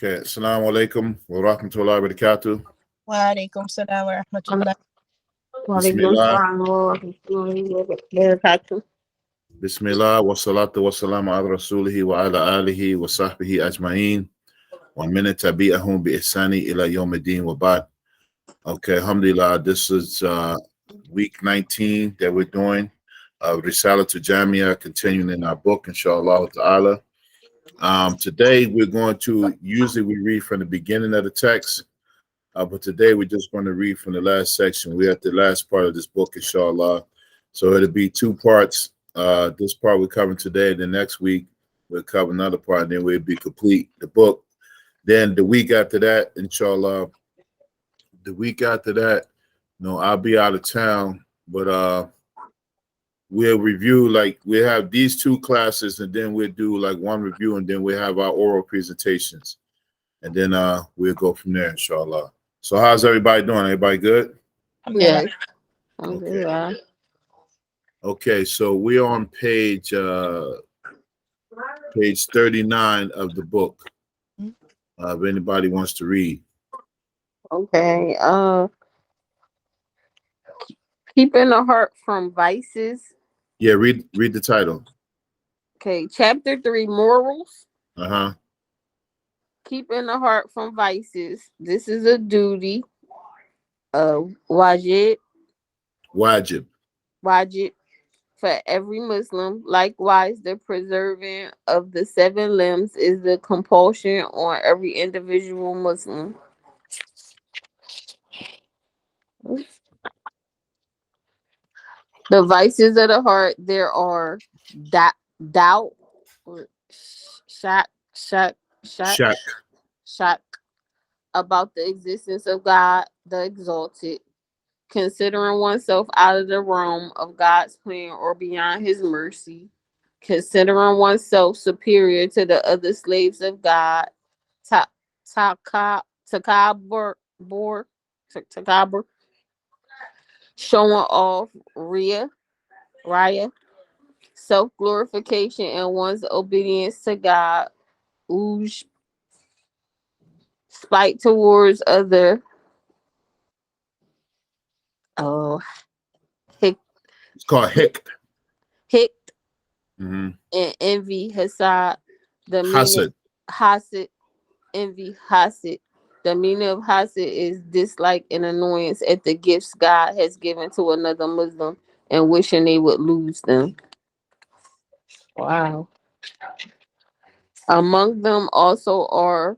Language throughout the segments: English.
Okay, assalamu alaikum wa rahmatullahi wa barakatuh. وعليكم السلام ورحمة الله. Walaikum Bismillah, salam wa rahmatullahi wa barakatuh. Bismillah, wa salatu wa salamu ala rasulihi wa ala alihi wa sahbihi ajma'in, wa min tabi'ahum bi ihsani ila yawmiddin wa ba'd. Okay, alhamdulillah, this is week 19 that we're doing Ar-Risalah to Jamia, continuing in our book, inshallah ta'ala. Today we're going to, usually we read from the beginning of the text, but today we're just going to read from the last section. We're at the last part of this book, inshallah. So it'll be two parts. This part we're covering today. The next week we'll cover another part, and then we'll be complete the book. Then the week after that, inshallah, I'll be out of town, but we'll review, like we have these two classes, and then we'll do like one review, and then we'll have our oral presentations, and then we'll go from there, inshallah. So how's everybody doing? Everybody good? Yes. Okay. Okay, so we're on page 39 of the book. If anybody wants to read. Okay. Keeping the heart from vices. Yeah, read the title. Okay. Chapter 3, morals. Uh-huh. Keeping the heart from vices. This is a duty. Wajib for every Muslim. Likewise, the preserving of the 7 limbs is the compulsion on every individual Muslim. The vices of the heart, there are doubt, or shock, Shaq. about the existence of God, the exalted, considering oneself out of the realm of God's plan or beyond his mercy, considering oneself superior to the other slaves of God, ta- takabur, takabur, showing off, raya, self-glorification and one's obedience to God, uj, spite towards other, oh, hick, It's called Hick. hick, Mm-hmm. and envy, hasad, the meaning, Hasad. hasid, envy, hasid. The meaning of hasid is dislike and annoyance at the gifts God has given to another Muslim and wishing they would lose them. Wow. Among them also are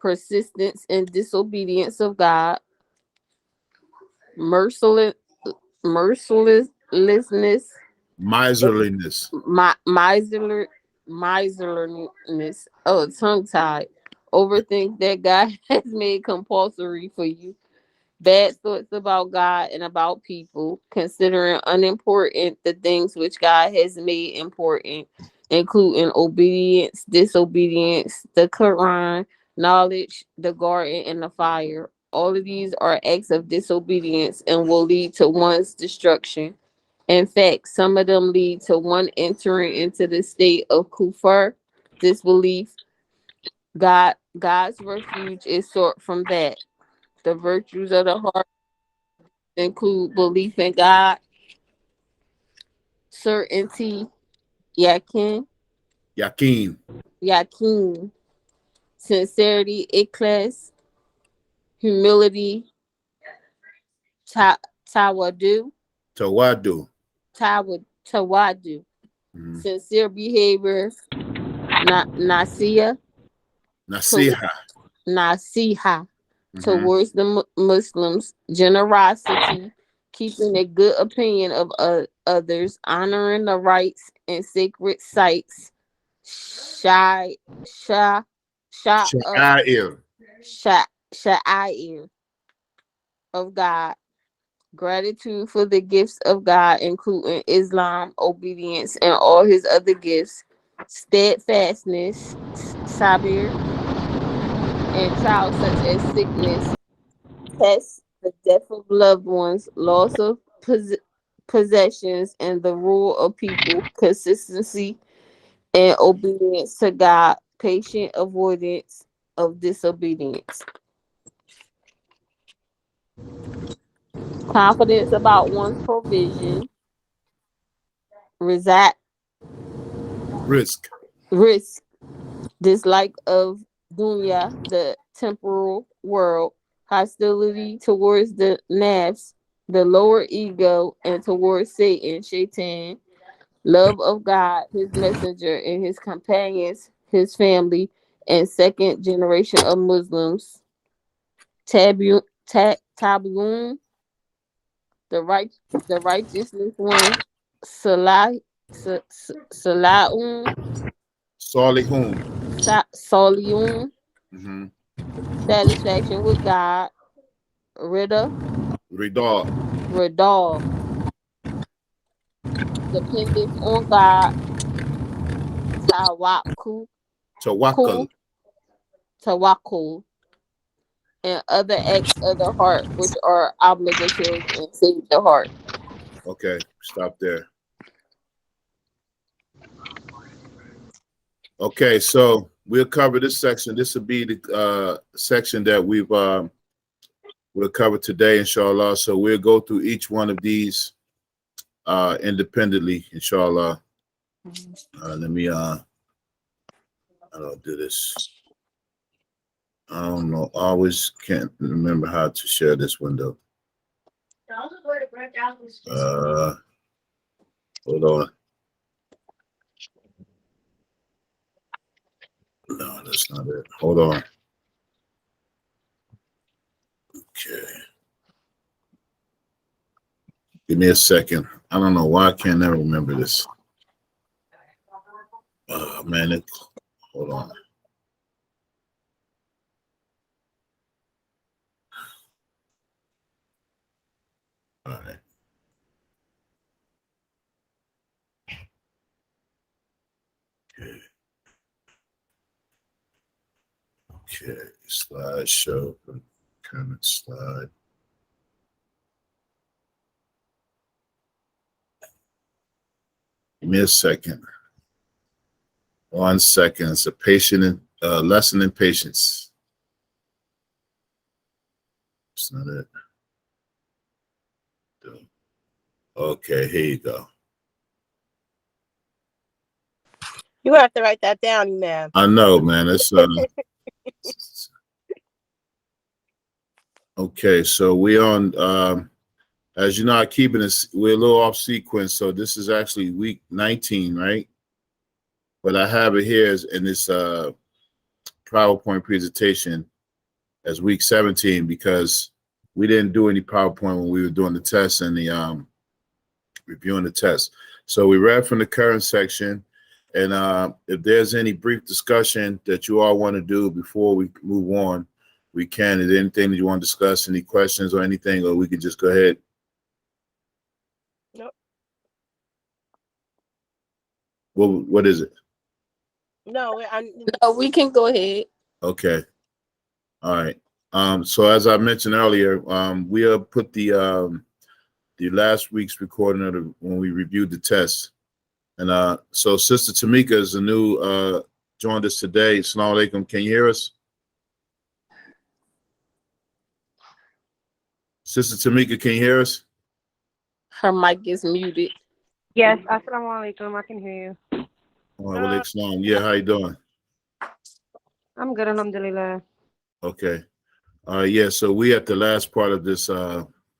persistence and disobedience of God, merciless, mercilessness, Miserliness. miserliness. Oh, tongue tied. Overthink that God has made compulsory for you. Bad thoughts about God and about people, considering unimportant the things which God has made important, including obedience, disobedience, the Quran, knowledge, the garden, and the fire. All of these are acts of disobedience and will lead to one's destruction. In fact, some of them lead to one entering into the state of kufr, disbelief. God's refuge is sought from that. The virtues of the heart include belief in God, certainty, yakin, Yakin. yakin, sincerity, ikhlas, humility, tawadu, Tawadu. tawadu, Mm-hmm. sincere behavior, nasiya, Nasiha. nasiha, Mm-hmm. towards the Muslims, generosity, keeping a good opinion of others, honoring the rights and sacred sites, shy, shy, Sha'air. sha'air of God, gratitude for the gifts of God, including Islam, obedience, and all his other gifts, steadfastness, sabir, and trials such as sickness, tests, the death of loved ones, loss of possessions, and the rule of people, consistency and obedience to God, patient avoidance of disobedience. Confidence about one's provision, resat Risk. risk, dislike of dunya, the temporal world, hostility towards the nafs, the lower ego, and towards Satan, shaitan, love of God, his messenger, and his companions, his family, and second generation of Muslims. Tabun, the right, the righteousness one. Salah, Salaun, Salihun. Soliun, Mm-hmm. satisfaction with God. Rida, Ridal. Redal, dependence on God. Tawakkul, Tawakkal. Tawakkul, and other acts of the heart which are obligatory and save the heart. Okay, stop there. Okay, so we'll cover this section. This will be the section that we'll cover today, inshallah. So we'll go through each one of these independently, inshallah. Let me how do I do this? I don't know. I always can't remember how to share this window. Hold on. No, that's not it. Hold on. Okay. Give me a second. I don't know why I can't never remember this. Man, hold on. All right. Okay. Okay. Slideshow. Comment slide. Give me a second. 1 second. It's a patient lesson in patience. That's not it. Okay, here you go. You have to write that down, man. I know, man. It's okay. So we on. As you know, I keeping this. We're a little off sequence, so this is actually week 19, right? But I have it here in this PowerPoint presentation as week 17 because we didn't do any PowerPoint when we were doing the test and the reviewing the test. So we read from the current section, and if there's any brief discussion that you all want to do before we move on, we can. Is there anything that you want to discuss, any questions or anything, or we can just go ahead? Nope. What is it? No, No, we can go ahead. Okay. All right. So as I mentioned earlier, we'll put the last week's recording of when we reviewed the test. And so Sister Tamika is a new joined us today. Assalamu alaikum. Can you hear us? Sister Tamika, can you hear us? Her mic is muted. Yes, assalamu alaikum. I can hear you. Wa alaikum salam. Yeah, how you doing? I'm good, alhamdulillah. Okay. Yeah, so we at the last part of this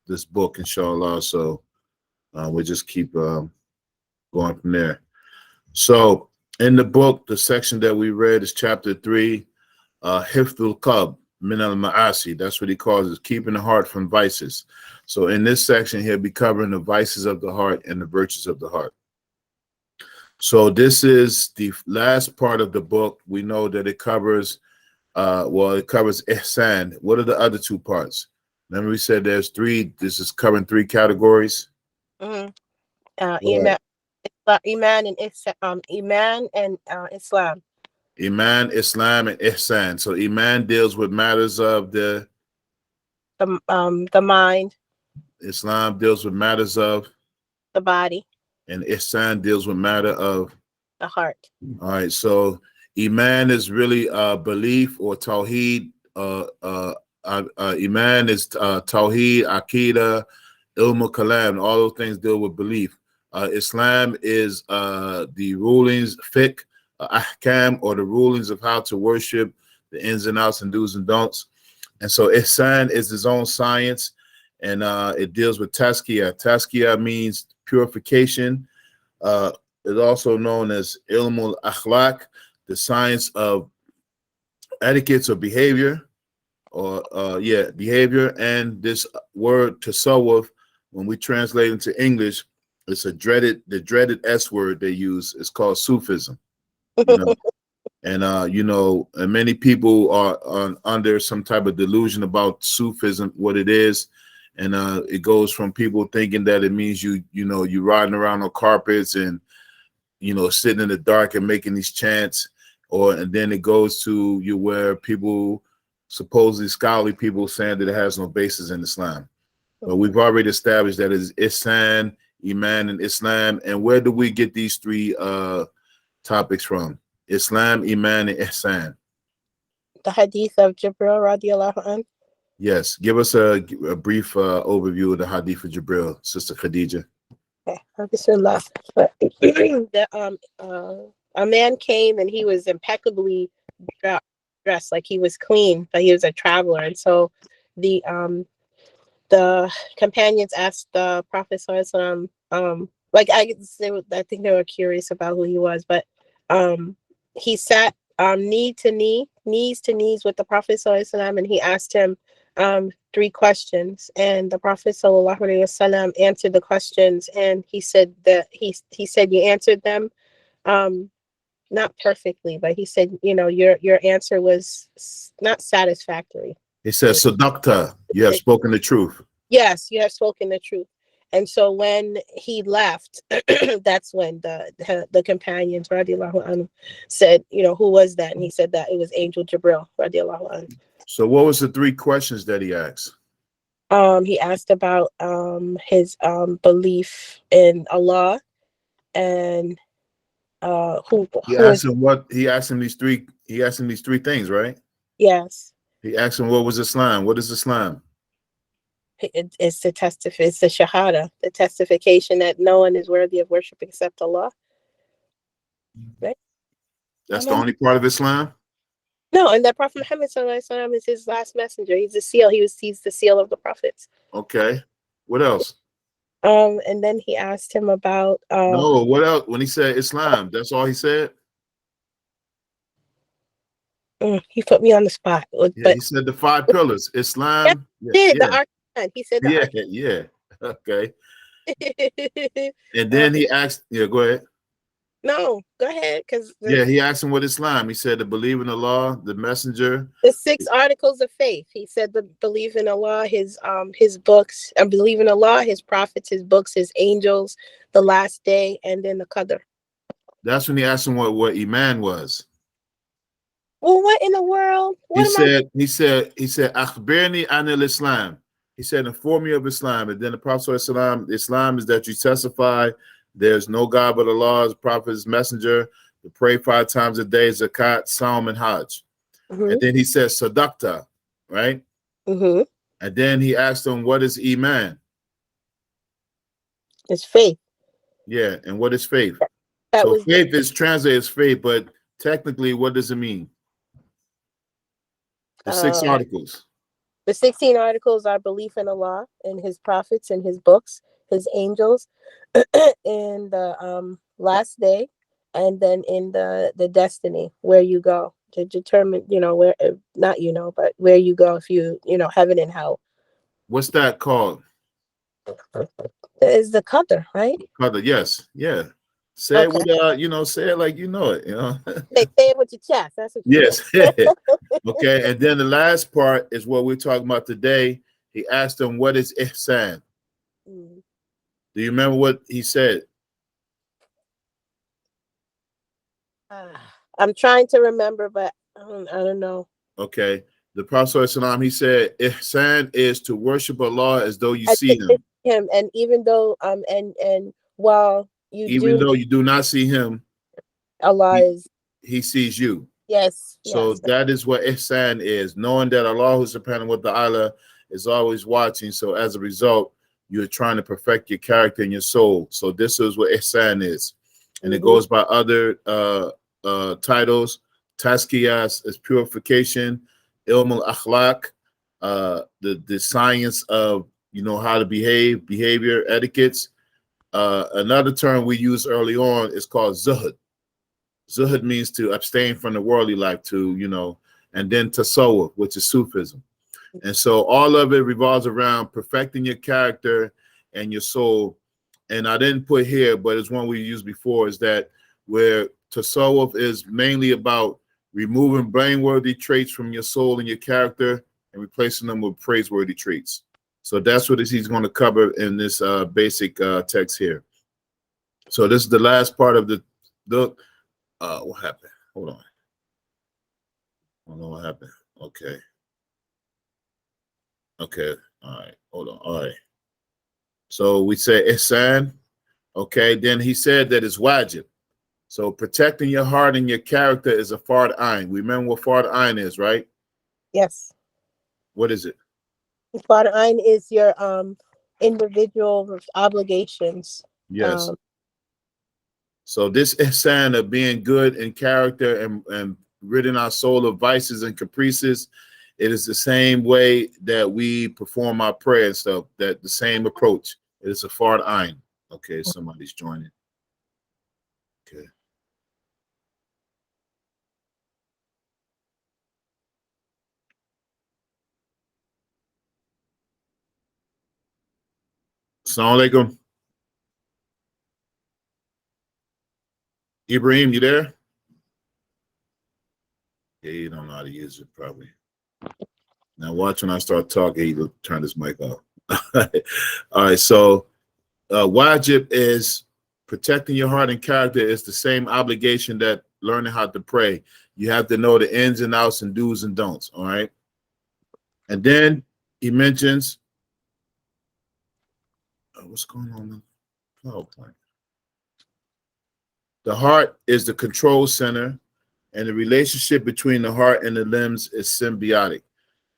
this book, inshallah. So we'll just keep going from there. So in the book, the section that we read is chapter 3, Hifdul Qalb min al Ma'asi. That's what he calls it, keeping the heart from vices. So in this section, he'll be covering the vices of the heart and the virtues of the heart. So this is the last part of the book. We know that it covers it covers ihsan. What are the other two parts? Remember we said there's 3. This is covering 3 categories. Iman, Iman and Iman and Islam. Iman, Islam, and ihsan. So Iman deals with matters of the mind. Islam deals with matters of the body, and ihsan deals with matter of the heart. All right. So Iman is really belief or tawheed. Iman is tawheed, akida, ilm kalam. All those things deal with belief. Islam is the rulings, fiqh, ahkam, or the rulings of how to worship, the ins and outs and do's and don'ts. And so ihsan is his own science, and it deals with tazkiyah. Tazkiyah means purification. It's also known as ilm al-akhlaq, the science of etiquettes or behavior, or behavior. And this word tasawwuf, when we translate into English, it's the dreaded S word they use. It's called Sufism. You know? And and many people are under some type of delusion about Sufism, what it is. And it goes from people thinking that it means you riding around on carpets and sitting in the dark and making these chants, and then it goes to where people, supposedly scholarly people, saying that it has no basis in Islam. But we've already established that it's ihsan, iman, and Islam. And where do we get these three topics from? Islam, iman, and ihsan. The hadith of Jibril radiallahu anhu. Yes, give us a brief overview of the hadith of Jibril, Sister Khadija. Okay. Bismillah. A man came and he was impeccably dressed, like he was clean, but he was a traveler. And so the companions asked the Prophet sallallahu alaihi wasallam, I think they were curious about who he was, but he sat knees to knees with the Prophet sallallahu alaihi wasallam, and he asked him three questions, and the Prophet sallallahu alaihi wasallam answered the questions, and he said that he said you answered them not perfectly, but he said your answer was not satisfactory. He says, "Sadaqta, you have spoken the truth." Yes, you have spoken the truth. And so when he left, that's when the companions radiallahu anhu said, who was that? And he said that it was Angel Jibril radiallahu anhu. So what was the three questions that he asked? He asked about his belief in Allah, and he asked him these three things, right? Yes. He asked him what was Islam. What is Islam? It's the it's the shahada, the testification that no one is worthy of worship except Allah. Right? That's the only part of Islam? No, and that Prophet Muhammad sallallahu alaihi wasallam is his last messenger. He's the seal. He's the seal of the prophets. Okay. What else? And then he asked him about no, what else? When he said Islam, that's all he said? He put me on the spot. Yeah, he said the 5 pillars. Islam. Yeah, the arkan. He said the arkan. Yeah. Okay. And then he asked, go ahead. No, go ahead. He asked him what Islam. He said to believe in Allah, the messenger. The 6 articles of faith. He said to believe in Allah, his books, and believe in Allah, his prophets, his books, his angels, the last day, and then the qadr. That's when he asked him what iman was. Well, what in the world? He said, Akhbirni anil Islam. He said, inform me of Islam. And then the Prophet ﷺ, Islam is that you testify there's no God but Allah, his prophet, his messenger, to pray 5 times a day, zakat, Psalm, and Hajj. Mm-hmm. And then he says, Sadaqta, right? Mm-hmm. And then he asked him, what is Iman? It's faith. Yeah, and what is faith? Faith is translated as faith, but technically, what does it mean? The 6 articles. The 16 articles are belief in Allah and his prophets and his books, his angels, in the last day, and then in the destiny, where you go to determine, where, not but where you go if heaven and hell. What's that called? Is the qadr, right? Qadr, yes, yeah. Say it with say it like you know it, Say it with your chest. That's what yes. Okay, and then the last part is what we're talking about today. He asked him, what is ihsan? Mm. Do you remember what he said? I'm trying to remember, but I don't know. Okay. The Prophet ﷺ, he said, ihsan is to worship Allah as though you see him. And even though and while you do not see him, Allah is he sees you. Yes. So Yes. that is what ihsan is, knowing that Allah subhanahu wa ta'ala is always watching. So as a result, you're trying to perfect your character and your soul. So this is what ihsan is. And it goes by other titles. Tazkiyah is purification, ilm al-akhlaq, the science of, you know, how to behave, behavior, etiquettes. Another term we used early on is called zuhud. Zuhud means to abstain from the worldly life, to, you know, and then tasawwuf, which is Sufism. And so all of it revolves around perfecting your character and your soul. And I didn't put here, but it's one we used before, is that where tasawwuf is mainly about removing blameworthy traits from your soul and your character and replacing them with praiseworthy traits. So that's what he's going to cover in this basic text here. So this is the last part of the what happened? Hold on. I don't know what happened. Okay. Okay. All right. Hold on. All right. So we say ihsan. Okay. Then he said that it's wajib. So protecting your heart and your character is a fard ayn. Remember what fard ayn is, right? Yes. What is it? Fard ayn is your individual obligations. Yes. So this ihsan of being good in character and ridding our soul of vices and caprices, it is the same way that we perform our prayer and stuff, that the same approach. It is a fard ayn. Okay, somebody's joining. Okay. Assalamu alaikum. Ibrahim, you there? Yeah, you don't know how to use it probably. Now watch when I start talking, he'll turn his mic off. All right, so wajib is protecting your heart and character is the same obligation that learning how to pray. You have to know the ins and outs and do's and don'ts, all right? And then he mentions, what's going on? PowerPoint. The heart is the control center, and the relationship between the heart and the limbs is symbiotic.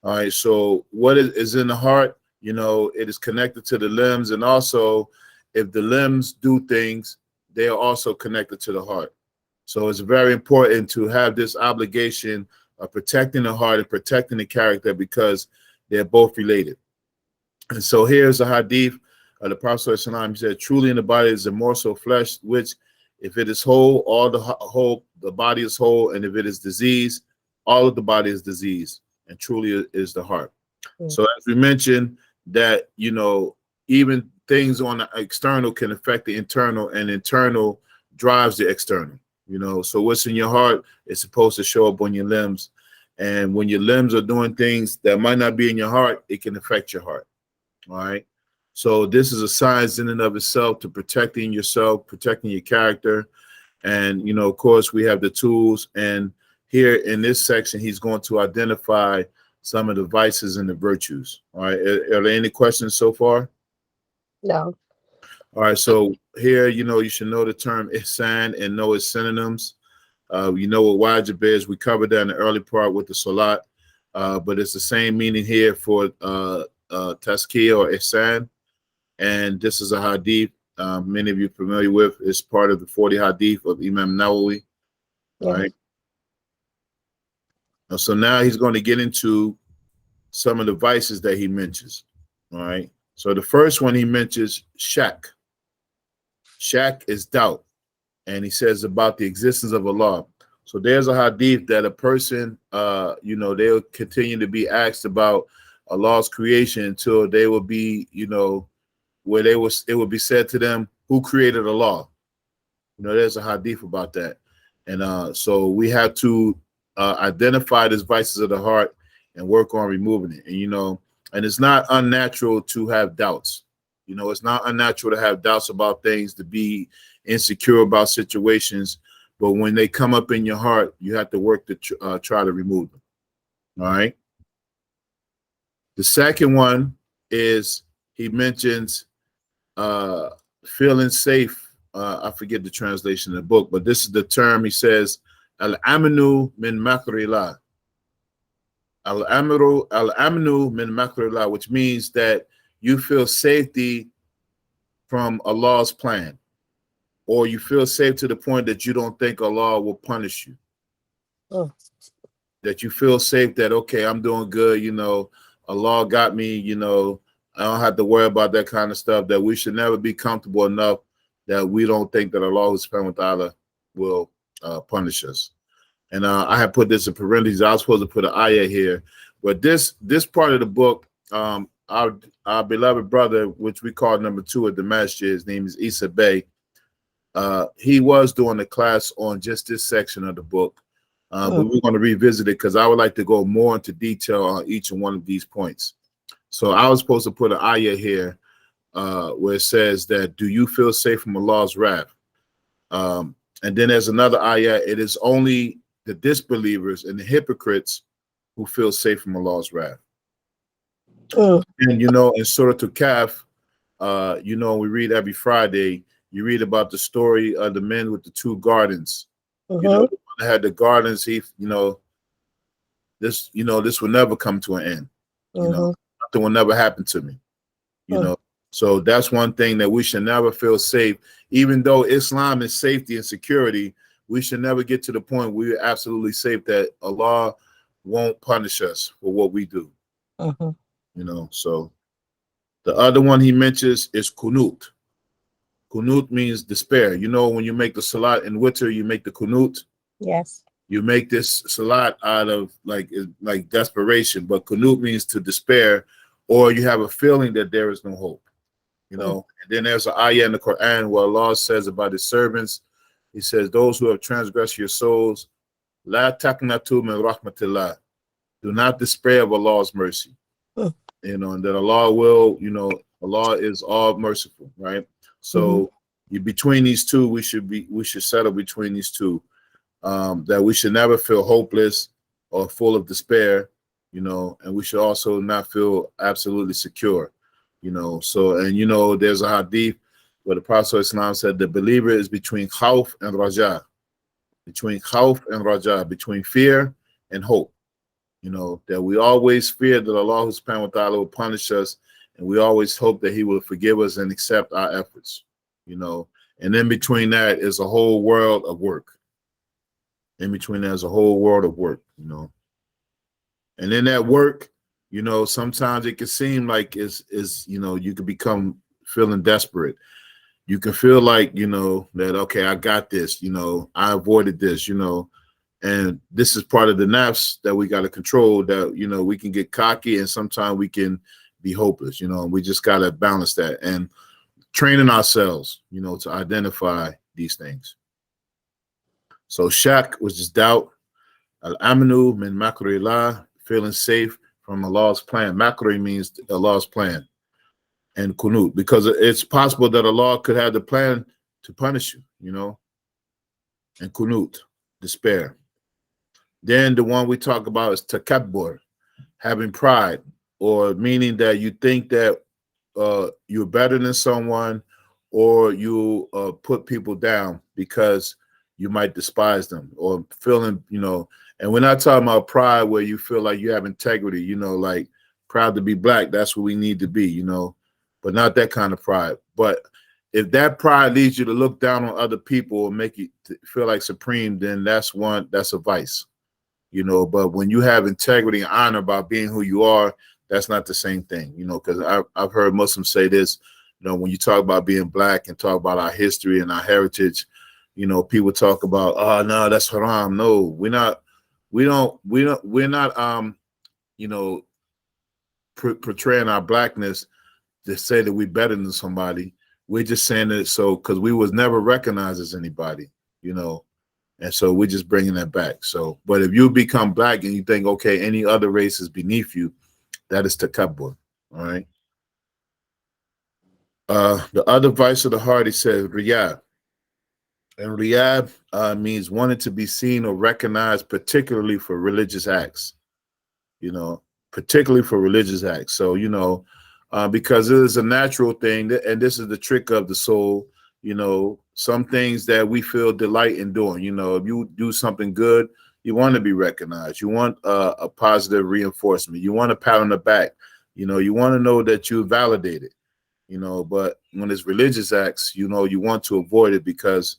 All right, so what is in the heart, you know, it is connected to the limbs, and also if the limbs do things, they are also connected to the heart. So it's very important to have this obligation of protecting the heart and protecting the character, because they're both related. And so here's a hadith of the Prophet ﷺ. He said, truly in the body is a morsel of flesh, which if it is whole, all the body is whole, and if it is diseased, all of the body is diseased, and truly is the heart. So as we mentioned that, you know, even things on the external can affect the internal, and internal drives the external, you know. So what's in your heart is supposed to show up on your limbs. And when your limbs are doing things that might not be in your heart, it can affect your heart. All right. So this is a science in and of itself to protecting yourself, protecting your character. And, you know, of course, we have the tools. And here in this section, he's going to identify some of the vices and the virtues. All right. Are there any questions so far? No. All right. So here, you know, you should know the term ihsan and know its synonyms. You know what wajib is. We covered that in the early part with the salat. But it's the same meaning here for tazkiyah or ihsan. And this is a hadith many of you are familiar with. It's part of the 40 hadith of Imam Nawawi. All right. So now he's going to get into some of the vices that he mentions. All right. So the first one he mentions shak. Shak is doubt. And he says about the existence of Allah. So there's a hadith that a person, you know, they'll continue to be asked about Allah's creation until they will be, you know, where it would be said to them, who created Allah? You know, there's a hadith about that. And so we have to identify these vices of the heart and work on removing it. And, you know, and it's not unnatural to have doubts. You know, it's not unnatural to have doubts about things, to be insecure about situations. But when they come up in your heart, you have to work to try to remove them. All right. The second one is he mentions feeling safe. I forget the translation of the book, but this is the term. He says Al-amnu min makrillah. Al-amnu min makrillah, which means that you feel safety from Allah's plan, or you feel safe to the point that you don't think Allah will punish you. Oh. That you feel safe that, okay, I'm doing good, Allah got me, I don't have to worry about that kind of stuff, that we should never be comfortable enough that we don't think that Allah subhanahu wa ta'ala will punish us. And I have put this in parentheses. I was supposed to put an ayah here, but this part of the book, our beloved brother, which we call number 2 at the masjid, his name is Issa Bey. He was doing a class on just this section of the book, but we're going to revisit it because I would like to go more into detail on each and one of these points. So I was supposed to put an ayah here where it says that, do you feel safe from Allah's wrath? And then there's another ayah, it is only the disbelievers and the hypocrites who feel safe from Allah's wrath. And in Surah Al-Kahf, we read every Friday, you read about the story of the men with the 2 gardens. The one that had the gardens, this will never come to an end. Nothing will never happen to me. So that's one thing, that we should never feel safe. Even though Islam is safety and security, we should never get to the point where we're absolutely safe that Allah won't punish us for what we do. So the other one he mentions is kunut. Kunut means despair. When you make the salat in witr, you make the kunut. Yes. You make this salat out of like desperation, but kunut means to despair, or you have a feeling that there is no hope. And then there's an ayah in the Quran where Allah says about his servants, he says, those who have transgressed your souls, la taqnatu min rahmatillah. Do not despair of Allah's mercy. And that Allah will, Allah is all merciful, right? So between these two, we should settle between these two, that we should never feel hopeless or full of despair, and we should also not feel absolutely secure, So, and there's a hadith where the Prophet Islam said the believer is between khawf and raja, between fear and hope. That we always fear that Allah subhanahu wa ta'ala will punish us, and we always hope that he will forgive us and accept our efforts, and in between that is a whole world of work. And in that work, sometimes it can seem like you can become feeling desperate. You can feel like, that, okay, I got this, I avoided this, and this is part of the nafs that we got to control, that, we can get cocky and sometimes we can be hopeless, we just got to balance that and training ourselves, to identify these things. So shak, which is doubt, al-amnu min makrillah, feeling safe from Allah's plan. Makri means Allah's plan. And kunut, because it's possible that Allah could have the plan to punish you, and kunut, despair. Then the one we talk about is takabbur, having pride, or meaning that you think that you're better than someone, or you put people down because you might despise them, or feeling, and we're not talking about pride where you feel like you have integrity, like proud to be black, that's what we need to be, but not that kind of pride. But if that pride leads you to look down on other people or make you feel like supreme, then that's a vice, but when you have integrity and honor about being who you are, that's not the same thing, because I've heard Muslims say this, when you talk about being black and talk about our history and our heritage, people talk about, oh no, that's haram. No, we're not portraying our blackness to say that we're better than somebody. We're just saying it so because we was never recognized as anybody, and so we're just bringing that back. So, but if you become black and you think, okay, any other race is beneath you, that is takabbur. All right. The other vice of the heart, he says, riyad. And riyad means wanting to be seen or recognized, particularly for religious acts. Particularly for religious acts. So, because it is a natural thing, and this is the trick of the soul, some things that we feel delight in doing. You know, if you do something good, you want to be recognized. You want a positive reinforcement. You want a pat on the back. You know, you want to know that you're validated. You know, but when it's religious acts, you know, you want to avoid it because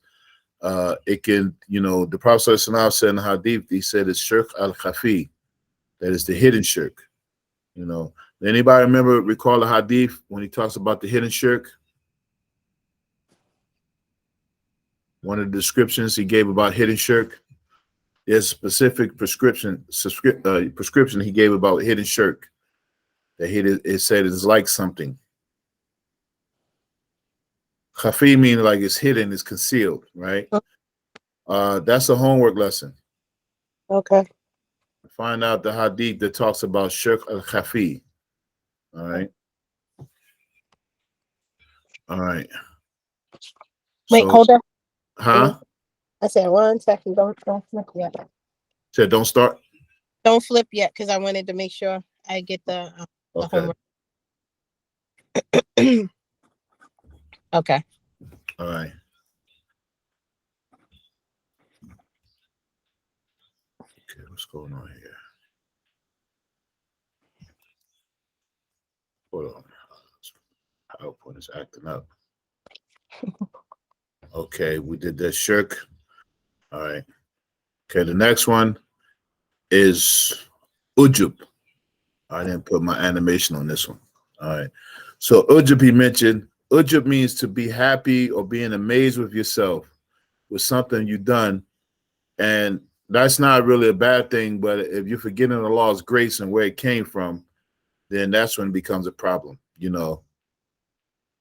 it can, you know, the Prophet ﷺ said in the hadith, he said it's shirk al-khafi, that is the hidden shirk. You know, anybody recall the hadith when he talks about the hidden shirk? One of the descriptions he gave about hidden shirk. There's a specific prescription he gave about hidden shirk. That it said it's like something. Khafi meaning like it's hidden, it's concealed, right? That's a homework lesson. Okay. Find out the hadith that talks about shirk al-khafi. All right. All right. Wait, hold on. Huh? I said 1 second. Don't flip yet. Said don't start. Don't flip yet, because I wanted to make sure I get the homework. Okay. All right. Okay, what's going on here? Hold on. PowerPoint is acting up. Okay, we did that shirk. All right. Okay, the next one is ujub. I didn't put my animation on this one. All right. So ujub, he mentioned, ujub means to be happy or being amazed with yourself, with something you've done. And that's not really a bad thing, but if you're forgetting Allah's grace and where it came from, then that's when it becomes a problem. You know,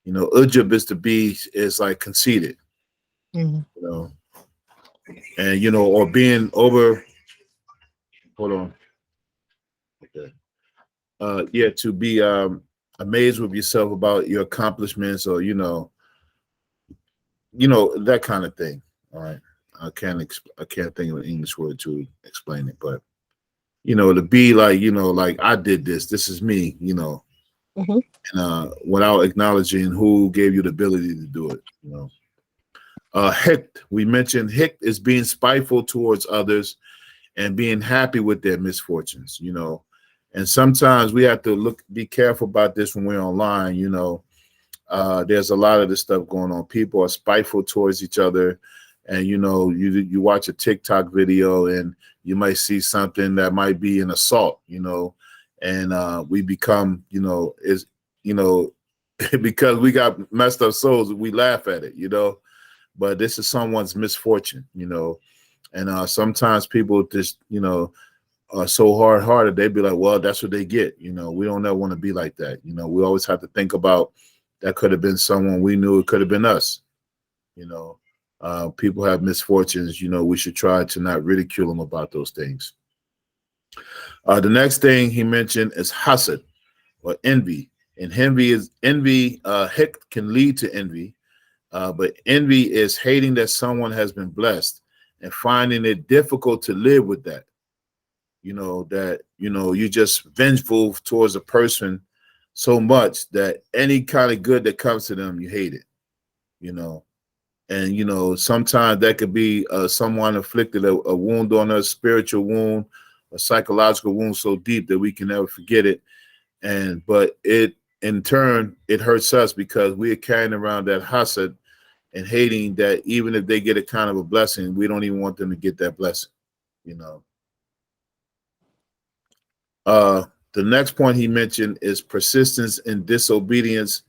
ujub is like conceited. Mm-hmm. You know, and you know, or being over. Hold on. Okay. Yeah, to be amazed with yourself about your accomplishments, or you know, that kind of thing. All right. I can't think of an English word to explain it, but you know, to be like, you know, like I did this. This is me. You know, and without acknowledging who gave you the ability to do it. You know. Hikt, we mentioned hikt is being spiteful towards others and being happy with their misfortunes, you know. And sometimes we have to be careful about this when we're online, you know. There's a lot of this stuff going on. People are spiteful towards each other. And, you know, you watch a TikTok video and you might see something that might be an assault, you know, and we become, you know, because we got messed up souls, we laugh at it, you know. But this is someone's misfortune, you know, and sometimes people just, you know, are so hard-hearted. They'd be like, well, that's what they get. You know, we don't ever want to be like that. You know, we always have to think about that could have been someone we knew. It could have been us. You know, people have misfortunes. You know, we should try to not ridicule them about those things. The next thing he mentioned is hasad, or envy. And envy can lead to envy. But envy is hating that someone has been blessed and finding it difficult to live with that. You know, that, you know, you're just vengeful towards a person so much that any kind of good that comes to them, you hate it, you know. And, you know, sometimes that could be someone inflicted a wound on us, spiritual wound, a psychological wound so deep that we can never forget it. But in turn, it hurts us because we are carrying around that hasad and hating that even if they get a kind of a blessing, we don't even want them to get that blessing, you know. The next point he mentioned is persistence in disobedience,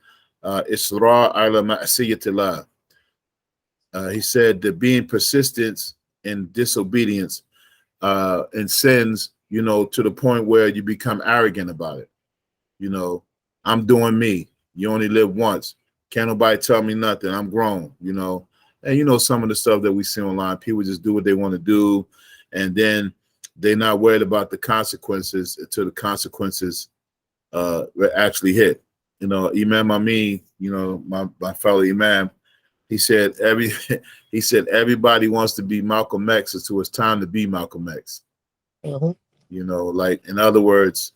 israr ala ma'asiyatillah. He said that being persistent in disobedience and sins, you know, to the point where you become arrogant about it. You know, I'm doing me. You only live once. Can't nobody tell me nothing. I'm grown, you know. And you know, some of the stuff that we see online, people just do what they want to do, and then they're not worried about the consequences until the consequences actually hit. You know, Imam Amin, you know, my fellow Imam, he said everybody wants to be Malcolm X until it's time to be Malcolm X. You know, like in other words,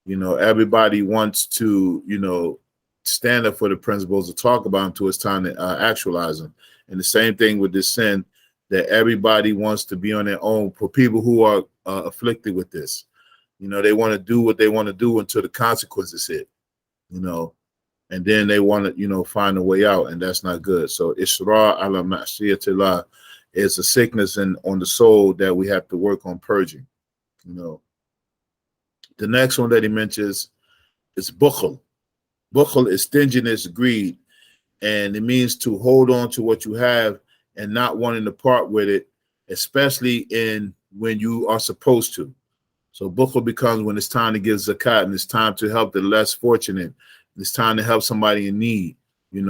you know, everybody wants to, you know, stand up for the principles to talk about them until it's time to actualize them. And the same thing with this sin, that everybody wants to be on their own. For people who are afflicted with this, they want to do what they want to do until the consequences hit, and then they want to, find a way out, and that's not good. So Isra ala ma'siyatillah is a sickness on the soul that we have to work on purging. The next one that he mentions is bukhl. Bukhl is stinginess, greed, and it means to hold on to what you have and not wanting to part with it, especially when you are supposed to. So bukhl becomes when it's time to give zakat and it's time to help the less fortunate. It's time to help somebody in need. We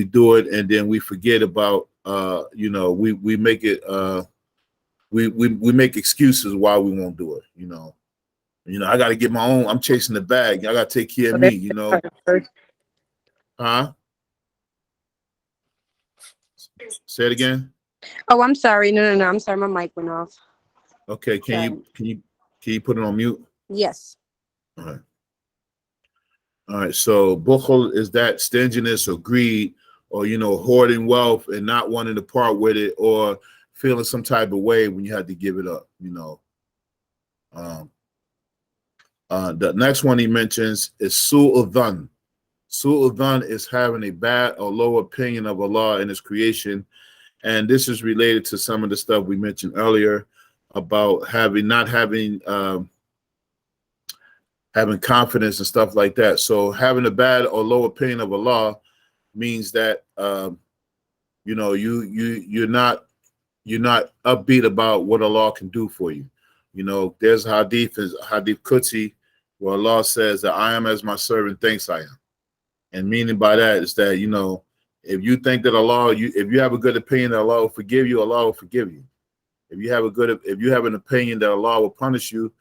do it and then we forget about. We make it. We make excuses why we won't do it. I got to get my own. I'm chasing the bag. I got to take care of me. Huh? Say it again. Oh, I'm sorry. No. I'm sorry. My mic went off. Okay. Can you put it on mute? Yes. All right. All right. So bukhl is that stinginess or greed, or hoarding wealth and not wanting to part with it, or feeling some type of way when you had to give it up. The next one he mentions is su'ul dhan. Su'ul dhan is having a bad or low opinion of Allah and His creation, and this is related to some of the stuff we mentioned earlier about not having confidence and stuff like that. So having a bad or low opinion of Allah means that you're not upbeat about what Allah can do for you. There's hadith Qudsi where Allah says that I am as my servant thinks I am. And meaning by that is that, if you think that if you have a good opinion that Allah will forgive you, Allah will forgive you. If you have an opinion that Allah will punish you,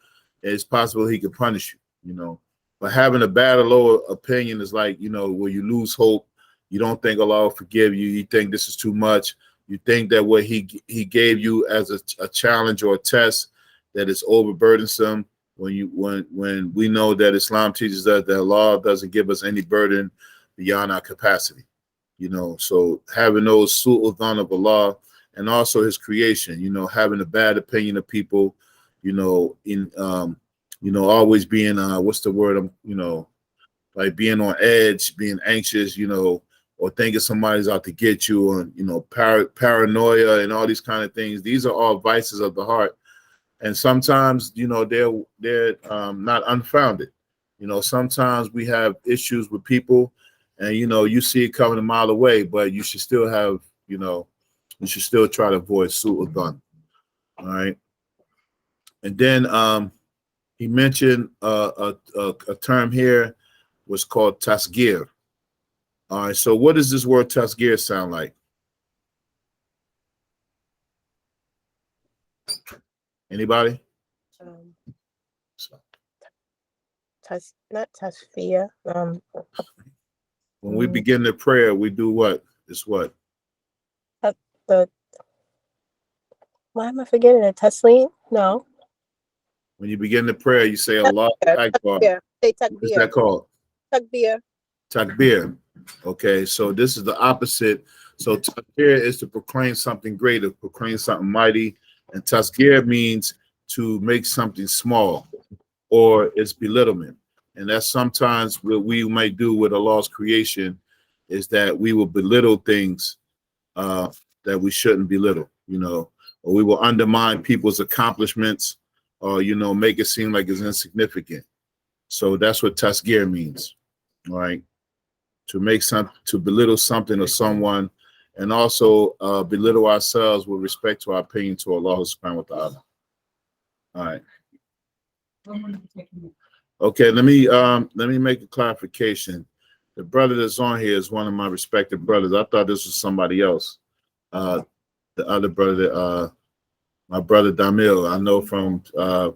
it's possible He can punish you, But having a bad or low opinion is like, where you lose hope. You don't think Allah will forgive you. You think this is too much. You think that what He gave you as a challenge or a test, that it's overburdensome. When we know that Islam teaches us that Allah doesn't give us any burden beyond our capacity, So having those su'ul dhan of Allah and also His creation, having a bad opinion of people, always being what's the word? Like being on edge, being anxious, or thinking somebody's out to get you, or paranoia and all these kind of things. These are all vices of the heart. And sometimes, they're not unfounded. Sometimes we have issues with people and, you see it coming a mile away, but you should still have, you should still try to avoid su'ul dhan. All right. And then he mentioned a term here was called tasgir. All right. So what does this word tasgir sound like? Anybody? Not tasfiyah. When we begin the prayer, we do what? It's what? Why am I forgetting it? Taslim? No. When you begin the prayer, you say Allah Akbar. Yeah. Say What is takbir. that called? Takbir. Takbir. Okay, so this is the opposite. So takbir is to proclaim something great, to proclaim something mighty, and tasgir means to make something small, or it's belittlement. And that's sometimes what we might do with Allah's creation, is that we will belittle things that we shouldn't belittle, or we will undermine people's accomplishments, or make it seem like it's insignificant. So that's what tasgir means, all right? To belittle something or someone, and also belittle ourselves with respect to our opinion to Allah subhanahu wa ta'ala. All right. Okay, let me make a clarification. The brother that's on here is one of my respected brothers. I thought this was somebody else. The other brother, my brother Damil, I know from a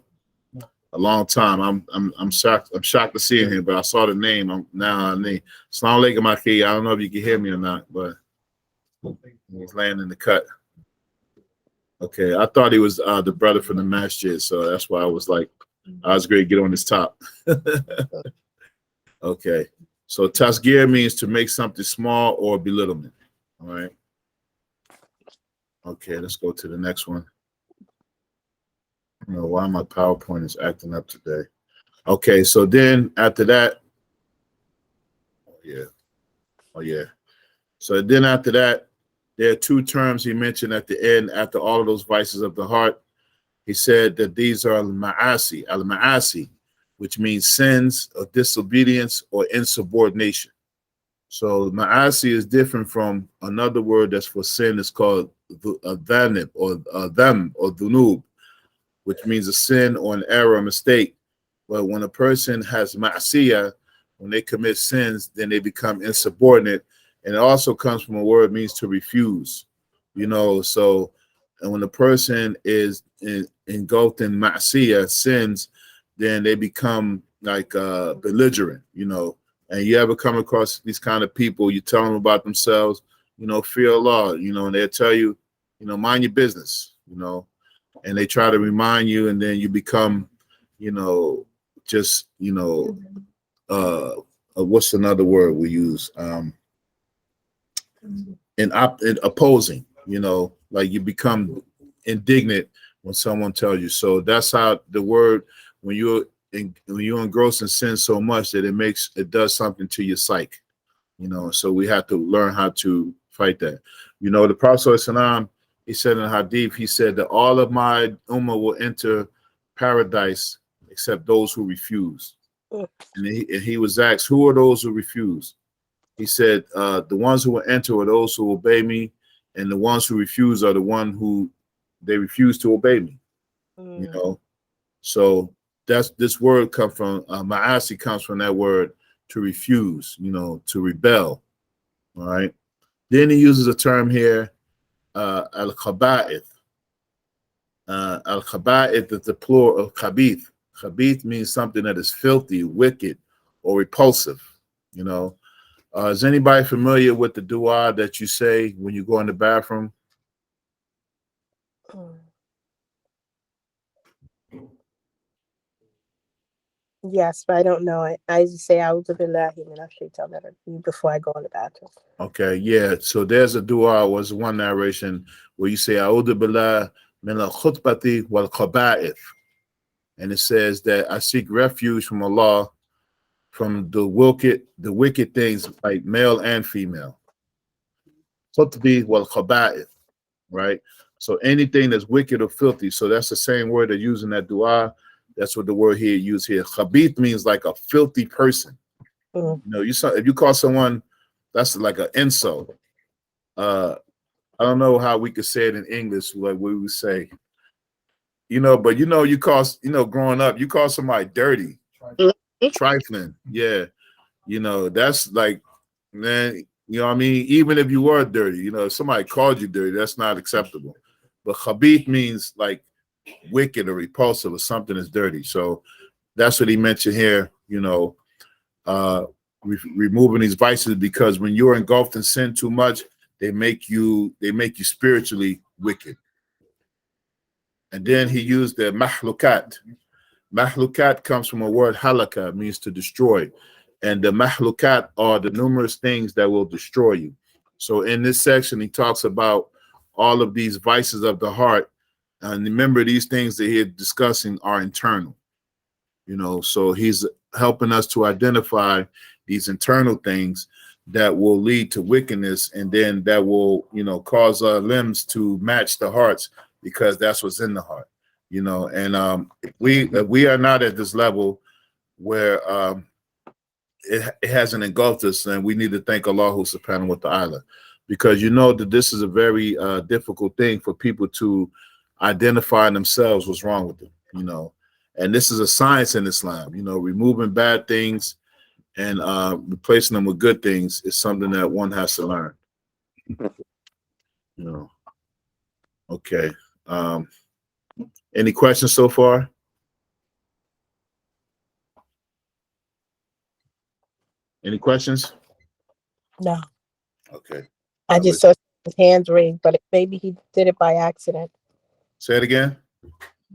long time. I'm shocked. I'm shocked to see him, but I saw the name. Assalamu alaikum, Aki. I don't know if you can hear me or not, but he's laying in the cut. Okay, I thought he was the brother from the masjid, so that's why I was like, I was great to get on his top. Okay, so tasgir means to make something small or belittlement. All right. Okay, let's go to the next one. I don't know why my PowerPoint is acting up today. Okay, so then after that, oh yeah. So then after that, there are two terms he mentioned at the end after all of those vices of the heart. He said that these are al-ma'asi, which means sins of disobedience or insubordination. So ma'asi is different from another word that's for sin. It's called dhanib or dham or dhunub, which means a sin or an error or mistake. But when a person has ma'asiyah, when they commit sins, then they become insubordinate. And it also comes from a word means to refuse. So and when a person is engulfed in ma'asiyah, sins, then they become like belligerent, And you ever come across these kind of people, you tell them about themselves, fear Allah, and they'll tell you, mind your business, and they try to remind you, and then you become, just, what's another word we use? In opposing, like you become indignant when someone tells you. So that's how the word, when you're engrossed in sin so much that it does something to your psyche, So we have to learn how to fight that. The Prophet ﷺ, he said in Hadith, he said that all of my ummah will enter paradise except those who refuse. And he was asked, who are those who refuse? He said, the ones who will enter are those who obey me, and the ones who refuse are the one who they refuse to obey me. So this word comes from ma'asi, comes from that word to refuse, to rebel. All right. Then he uses a term here, al-khaba'ith. Al-khaba'ith is the plural of khabith. Khabith means something that is filthy, wicked, or repulsive. Is anybody familiar with the dua that you say when you go in the bathroom? Yes, but I don't know it. I just say "A'udhu billahi minash shaitanir rajim" before I go in the bathroom. Okay, yeah. So there's a dua, was one narration where you say "A'udhu billahi min al-khutbati wal khaba'ith," and it says that I seek refuge from Allah from the wicked things, like male and female. Khutbi wal khaba'ith, right? So anything that's wicked or filthy. So that's the same word they're using that dua. That's what the word here used here. Khabith means like a filthy person. If you call someone, that's like an insult. I don't know how we could say it in English, like we would say, but you call, growing up, you call somebody dirty, trifling. Yeah. That's like, man, what I mean? Even if you were dirty, if somebody called you dirty, that's not acceptable. But khabith means like wicked or repulsive or something that's dirty. So that's what he mentioned here, removing these vices, because when you're engulfed in sin too much, they make you spiritually wicked. And then he used the mahlukat. Mahlukat comes from a word halaka, means to destroy. And the mahlukat are the numerous things that will destroy you. So in this section, he talks about all of these vices of the heart. And remember, these things that he's discussing are internal. So he's helping us to identify these internal things that will lead to wickedness, and then that will, cause our limbs to match the hearts, because that's what's in the heart. And we are not at this level where it hasn't engulfed us, and we need to thank Allah subhanahu wa ta'ala, because that this is a very difficult thing for people to identify themselves what's wrong with them, and this is a science in Islam. Removing bad things and replacing them with good things is something that one has to learn. Okay. Any questions so far? Any questions? No. Okay. I just saw his hands raised, but maybe he did it by accident. Say it again.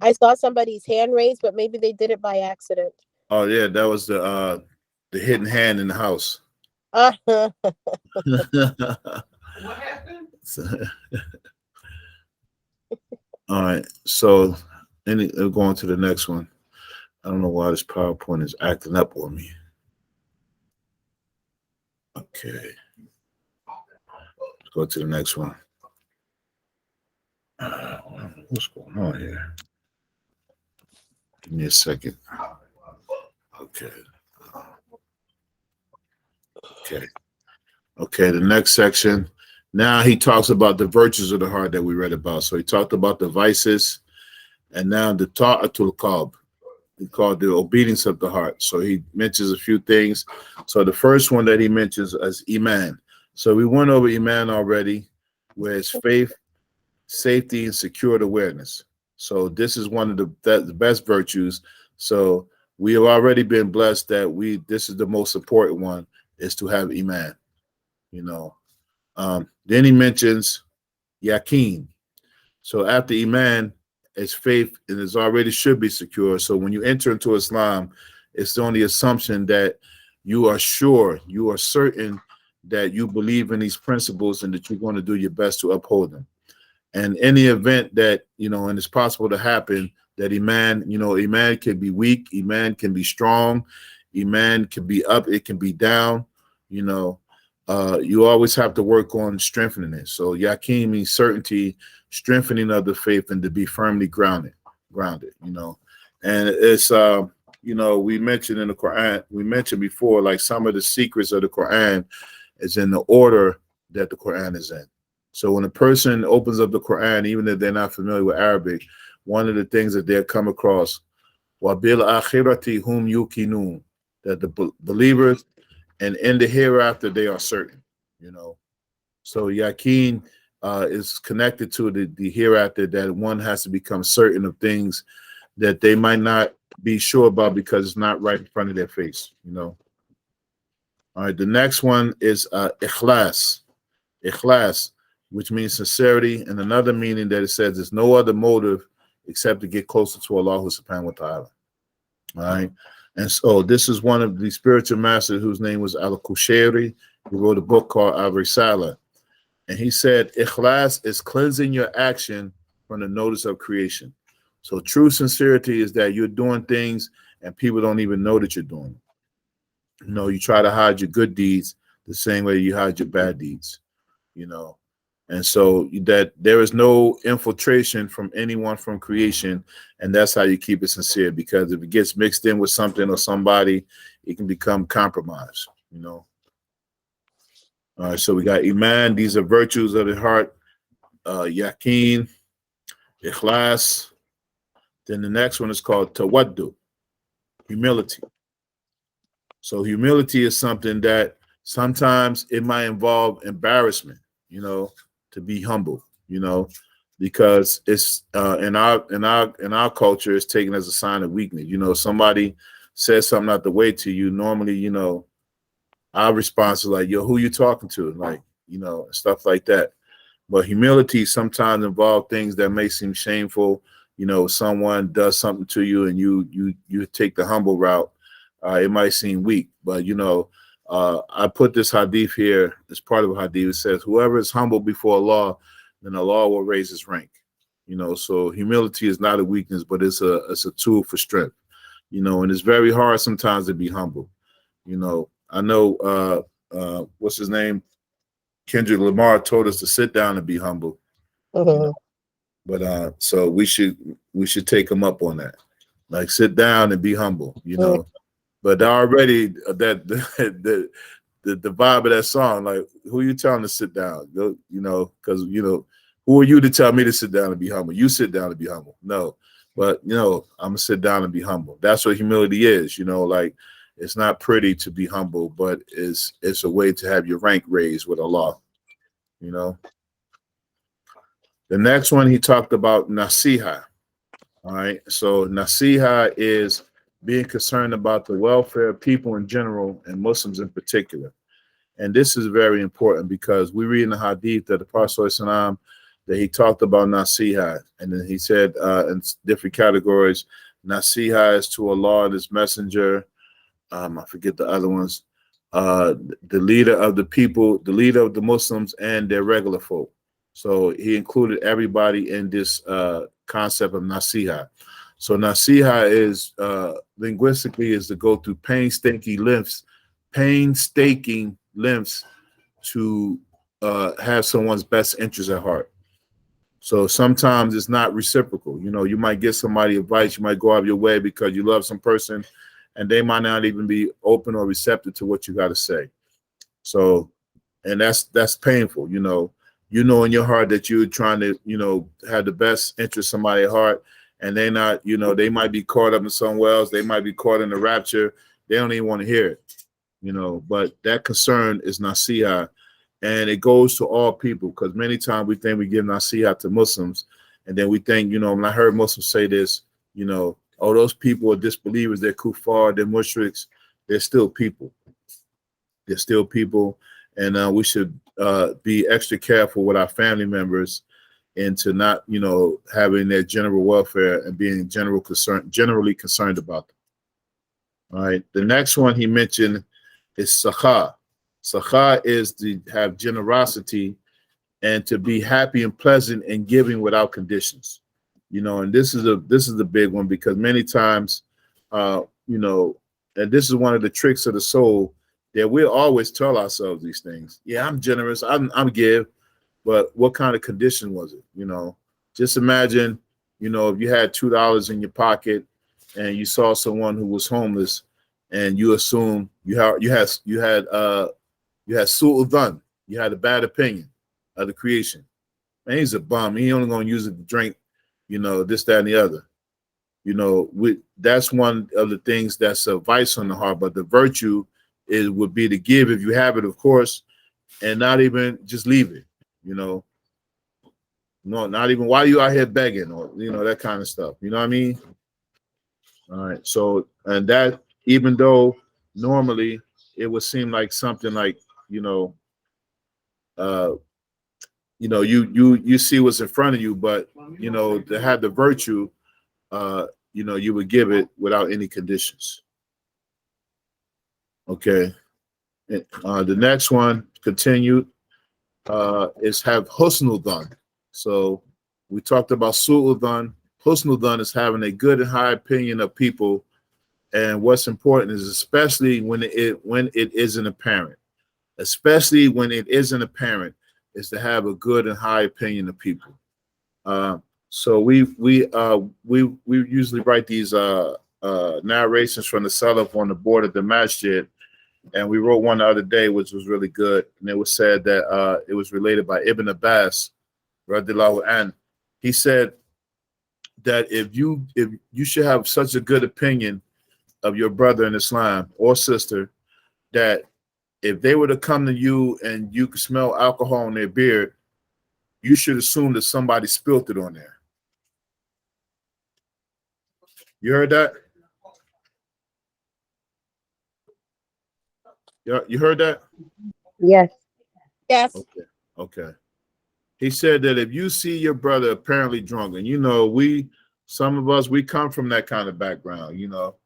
I saw somebody's hand raised, but maybe they did it by accident. Oh yeah, that was the hidden hand in the house. What happened? All right. So we'll go on to the next one. I don't know why this PowerPoint is acting up on me. Okay. Let's go to the next one. What's going on here? Give me a second. Okay. Okay. Okay, the next section. Now he talks about the virtues of the heart that we read about. So he talked about the vices, and now the ta'atul qalb. He called the obedience of the heart. So he mentions a few things. So the first one that he mentions is iman. So we went over iman already, where it's faith, safety, and secured awareness. So this is one of the best virtues. So we have already been blessed that this is the most important one, is to have iman. You know. Then he mentions yaqeen. So after iman, it's faith, and it's already should be secure. So when you enter into Islam, it's on the assumption that you are sure, you are certain that you believe in these principles and that you're going to do your best to uphold them. And any event that, and it's possible to happen, that iman can be weak, iman can be strong, iman can be up, it can be down, you always have to work on strengthening it. So yaqeen means certainty, strengthening of the faith, and to be firmly grounded, And it's, we mentioned in the Quran, we mentioned before, like some of the secrets of the Quran is in the order that the Quran is in. So when a person opens up the Quran, even if they're not familiar with Arabic, one of the things that they'll come across, وَبِالْ آخِرَةِ هُمْ يُوقِنُونَ, that the believers, and in the hereafter, they are certain, So yaqeen is connected to the hereafter, that one has to become certain of things that they might not be sure about because it's not right in front of their face, All right, the next one is ikhlas. Ikhlas, which means sincerity, and another meaning that it says there's no other motive except to get closer to Allah subhanahu wa ta'ala. All right. And so this is one of the spiritual masters whose name was al-Kushairi, who wrote a book called Ar-Risalah. And he said, ikhlas is cleansing your action from the notice of creation. So true sincerity is that you're doing things and people don't even know that you're doing it. You try to hide your good deeds the same way you hide your bad deeds, And so that there is no infiltration from anyone from creation, and that's how you keep it sincere, because if it gets mixed in with something or somebody, it can become compromised, All right, so we got iman. These are virtues of the heart. Yaqeen, ikhlas. Then the next one is called tawaddu, humility. So humility is something that sometimes it might involve embarrassment, to be humble, because it's in our culture, it's taken as a sign of weakness. Somebody says something not the way to you, normally, our response is like, yo, who you talking to? Like, stuff like that. But humility sometimes involves things that may seem shameful. Someone does something to you and you take the humble route. It might seem weak, but I put this hadith here as part of a hadith. It says, whoever is humble before Allah, then Allah will raise his rank. So humility is not a weakness, but it's a tool for strength. And it's very hard sometimes to be humble. I know what's his name? Kendrick Lamar told us to sit down and be humble. But so we should take him up on that. Like, sit down and be humble, But already that the vibe of that song, like, who are you telling to sit down? Because who are you to tell me to sit down and be humble? You sit down and be humble. No, but I'm gonna sit down and be humble. That's what humility is. Like, it's not pretty to be humble, but it's a way to have your rank raised with Allah. The next one he talked about nasiha. All right, so nasiha is being concerned about the welfare of people in general and Muslims in particular. And this is very important because we read in the hadith that the Prophet ﷺ, that he talked about nasiha, and then he said in different categories, nasiha is to Allah and his messenger. I forget the other ones. The leader of the people, the leader of the Muslims, and their regular folk. So he included everybody in this concept of nasiha. So nasiha is linguistically is to go through painstaking lengths to have someone's best interest at heart. So sometimes it's not reciprocal. You might get somebody advice, you might go out of your way because you love some person, and they might not even be open or receptive to what you got to say. So, and that's painful. You know in your heart that you're trying to have the best interest of somebody's heart, and they not. They might be caught up in somewhere else. They might be caught in the rapture. They don't even want to hear it. But that concern is nasiha. And it goes to all people, because many times we think we give nasiha to Muslims, and then we think, when I heard Muslims say this, oh, those people are disbelievers, they're kuffar, they're mushriks, they're still people. They're still people, and we should be extra careful with our family members, and to not, having their general welfare and being generally concerned about them. All right. The next one he mentioned is sakha. Sakha is to have generosity and to be happy and pleasant and giving without conditions. And this is the big one, because many times, and this is one of the tricks of the soul, that we'll always tell ourselves these things. Yeah, I'm generous, I'm give, but what kind of condition was it? Just imagine, if you had $2 in your pocket and you saw someone who was homeless, and you assume you had su'ul dhan, you had a bad opinion of the creation. Man, he's a bum. He only gonna use it to drink, this, that, and the other. That's one of the things that's a vice on the heart. But the virtue would be to give if you have it, of course, and not even just leave it. No, not even while you out here begging, or that kind of stuff. You know what I mean? All right. So, and that, even though normally it would seem like something like, you see what's in front of you, but to have the virtue, you would give it without any conditions. Okay. The next one, continued, is have husnul dhan. So we talked about su'ul dhan. Husnul dhan is having a good and high opinion of people. And what's important is, especially when it isn't apparent, is to have a good and high opinion of people. So we usually write these narrations from the Salaf on the board of the masjid, and we wrote one the other day which was really good, and it was said that it was related by Ibn Abbas, radhiyallahu anhu. He said that if you should have such a good opinion of your brother in Islam or sister, that if they were to come to you and you could smell alcohol on their beard, you should assume that somebody spilled it on there. You heard that? Yeah, you heard that? Yes. Yes. Okay. He said that if you see your brother apparently drunk, and some of us, we come from that kind of background, you'll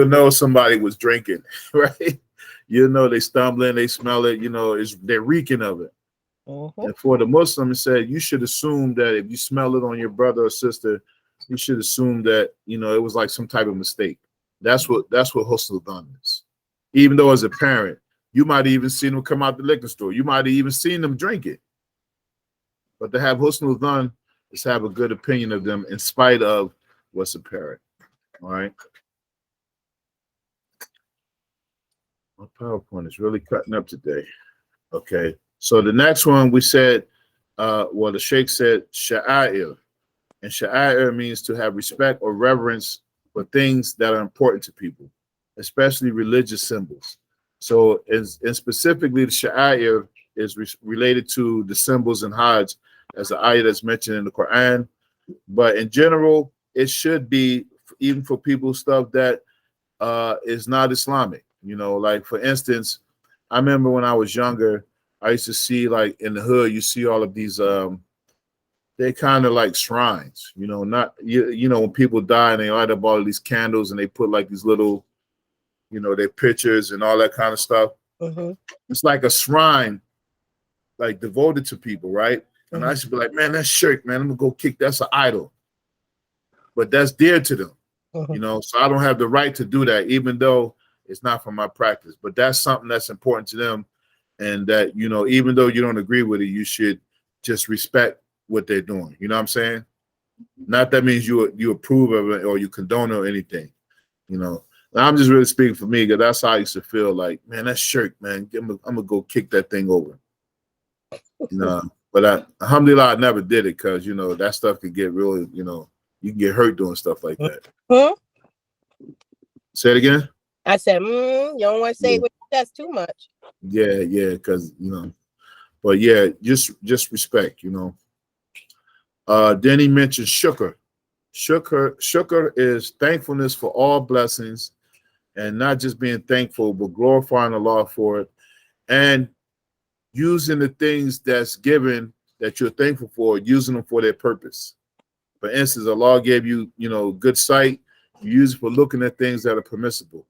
know somebody was drinking, right? They stumbling, they smell it, they're reeking of it. And for the Muslim, it said you should assume that if you smell it on your brother or sister, you should assume that it was like some type of mistake. That's what husnul dhan is. Even though as a parent, you might have even seen them come out the liquor store, you might have even seen them drink it. But to have husnul dhan is have a good opinion of them in spite of what's apparent. All right. My PowerPoint is really cutting up today. Okay. So the next one we said, the Sheikh said sha'air. And sha'air means to have respect or reverence for things that are important to people, especially religious symbols. So, and specifically, the sha'air is related to the symbols in Hajj, as the ayah that's mentioned in the Quran. But in general, it should be even for people stuff that is not Islamic. Like for instance, I remember when I was younger, I used to see like in the hood, you see all of these they're kind of like shrines, when people die and they light up all of these candles and they put like these little, their pictures and all that kind of stuff. It's like a shrine, like devoted to people, right? And I should be like, man, that's shirk, man. I'm gonna go kick. That's an idol. But that's dear to them, you know. So I don't have the right to do that, even though it's not for my practice. But that's something that's important to them, and that, you know, even though you don't agree with it, you should just respect what they're doing. You know what I'm saying? Not that means you approve of it or you condone it or anything. You know, I'm just really speaking for me, because that's how I used to feel. Like, man, that's shirk, man. I'm gonna go kick that thing over. You know, but alhamdulillah, I never did it, because, you know, that stuff can get really, you know, you can get hurt doing stuff like that. Say it again. I said, you don't want to say it with that's too much. Yeah, because, you know, but yeah, just respect, you know. Then he mentioned shukr. Shukr is thankfulness for all blessings, and not just being thankful, but glorifying Allah for it, and using the things that's given that you're thankful for, using them for their purpose. For instance, Allah gave you, you know, good sight. You use it for looking at things that are permissible.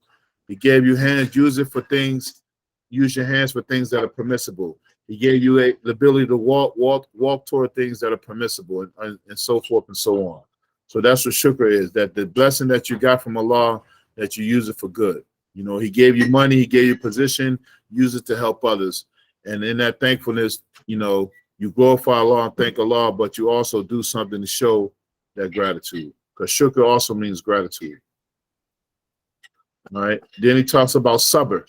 He gave you hands. Use it for things. Use your hands for things that are permissible. He gave you the ability to walk toward things that are permissible, and so forth and so on. So that's what shukr is, that the blessing that you got from Allah, that you use it for good. You know, he gave you money, he gave you position, use it to help others. And in that thankfulness, you know, you glorify Allah and thank Allah, but you also do something to show that gratitude. Because shukr also means gratitude. All right. Then he talks about sabr.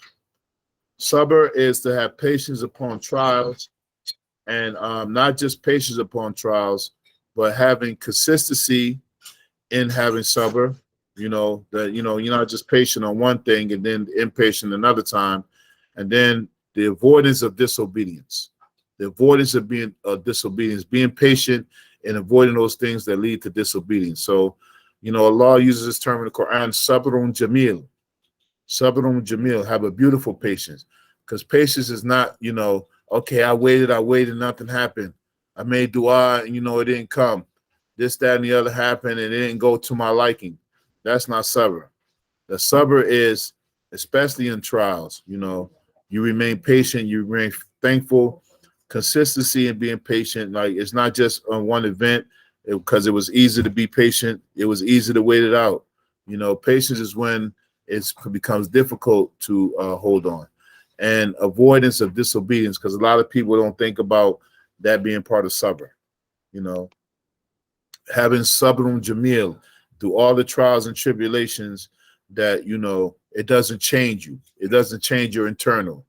Sabr is to have patience upon trials, and not just patience upon trials, but having consistency in having sabr. You know, that, you know, you're not just patient on one thing and then impatient another time. And then the avoidance of disobedience. The avoidance of being disobedience, being patient and avoiding those things that lead to disobedience. So, you know, Allah uses this term in the Quran, sabrun jamil. Sabrun jamil, have a beautiful patience. Because patience is not, you know, okay, I waited, nothing happened. I made dua and, you know, it didn't come. This, that, and the other happened and it didn't go to my liking. That's not sabr. The sabr is, especially in trials, you know, you remain patient, you remain thankful. Consistency in being patient, like, it's not just on one event, because it was easy to be patient. It was easy to wait it out. You know, patience is when it becomes difficult to hold on. And avoidance of disobedience, because a lot of people don't think about that being part of sabr. You know, having sabrun jamil through all the trials and tribulations, that, you know, it doesn't change you. It doesn't change your internal.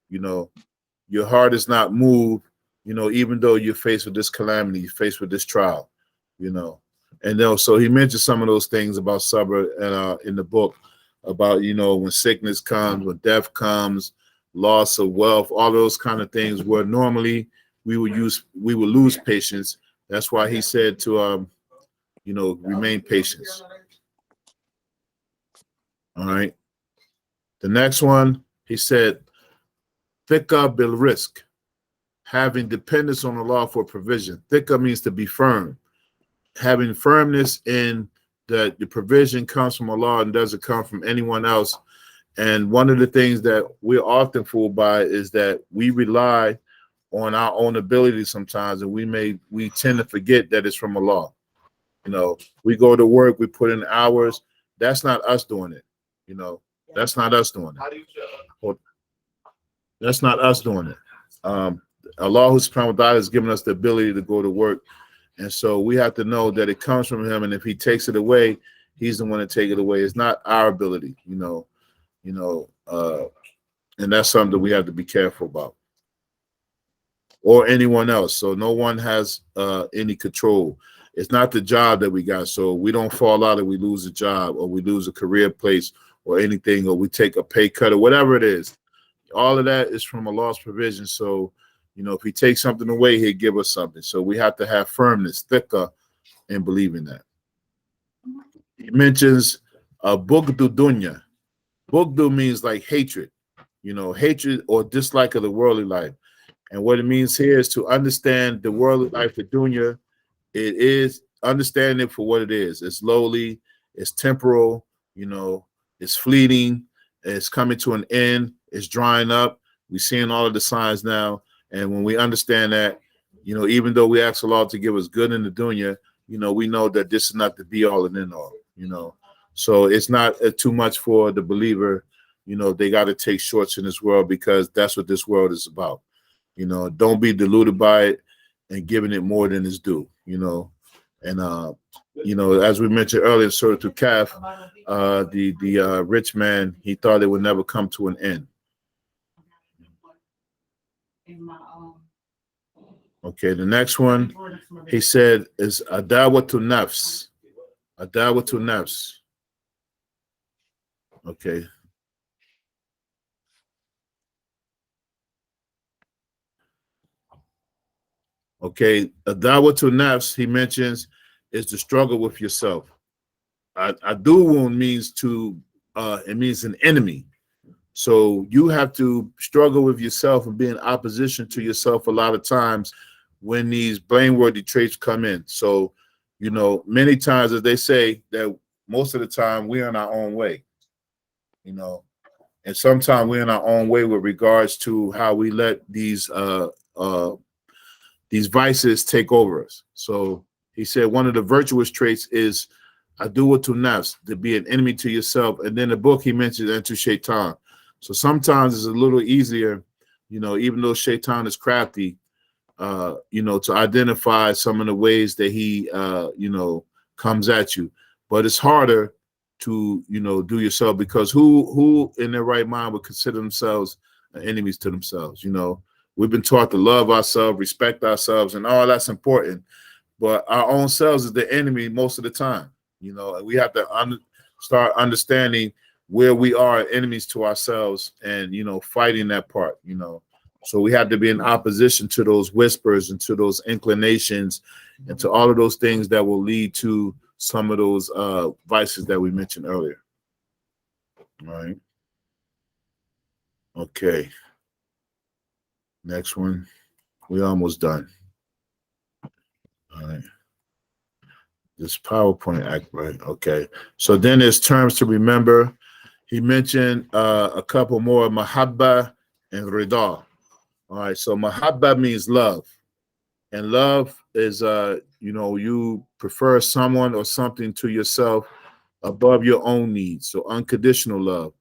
You know, your heart is not moved, you know, even though you're faced with this calamity, you're faced with this trial, you know. And then, so he mentioned some of those things about sabr in the book, about, you know, when sickness comes, when death comes, loss of wealth, all those kind of things, where normally we would lose patience. That's why he said to, you know, remain patient. All right. The next one, he said, Thika bil risk, having dependence on Allah for provision. Thika means to be firm. Having firmness in that the provision comes from Allah and doesn't come from anyone else. And one of the things that we're often fooled by is that we rely on our own ability sometimes, and we tend to forget that it's from Allah. You know, we go to work, we put in hours. That's not us doing it. You know, that's not us doing it. That's not us doing it. Allah subhanahu wa ta'ala has given us the ability to go to work. And so we have to know that it comes from him. And if he takes it away, he's the one to take it away. It's not our ability, and that's something that we have to be careful about. Or anyone else. So no one has any control. It's not the job that we got. So we don't fall out and we lose a job, or we lose a career place or anything, or we take a pay cut or whatever it is. All of that is from Allah's provision. So, you know, if he takes something away, he'll give us something. So we have to have firmness, thika, in believing that. He mentions bugdu dunya. Bugdu means like hatred, you know, hatred or dislike of the worldly life. And what it means here is to understand the worldly life, the dunya. It is understanding it for what it is. It's lowly, it's temporal, you know, it's fleeting, it's coming to an end, it's drying up. We're seeing all of the signs now. And when we understand that, even though we ask Allah to give us good in the dunya, we know that this is not the be all and end all, So it's not too much for the believer. They got to take shorts in this world because that's what this world is about. Don't be deluded by it and giving it more than it's due, And, as we mentioned earlier, Surah Al-Kahf, the rich man, he thought it would never come to an end. Okay, the next one, he said, is adawatu nafs. Adawatu nafs. Okay. Okay, adawatu nafs, he mentions, is the struggle with yourself. Aduwun means it means an enemy. So you have to struggle with yourself and be in opposition to yourself a lot of times when these blameworthy traits come in. So, many times, as they say, that most of the time we're in our own way, and sometimes we're in our own way with regards to how we let these vices take over us. So he said one of the virtuous traits is aduwatu nafs, to be an enemy to yourself. And then the book he mentions, and to shaitan. So sometimes it's a little easier, even though shaitan is crafty, to identify some of the ways that he, comes at you. But it's harder to, do yourself, because who in their right mind would consider themselves enemies to themselves? We've been taught to love ourselves, respect ourselves, and all that's important. But our own selves is the enemy most of the time, and we have to start understanding where we are enemies to ourselves and, fighting that part, So we have to be in opposition to those whispers and to those inclinations and to all of those things that will lead to some of those vices that we mentioned earlier. All right. Okay. Next one. We're almost done. All right. This PowerPoint act, right? Okay. So then there's terms to remember. He mentioned a couple more, mahabba and rida. All right, so mahabba means love. And love is, you prefer someone or something to yourself above your own needs. So unconditional love.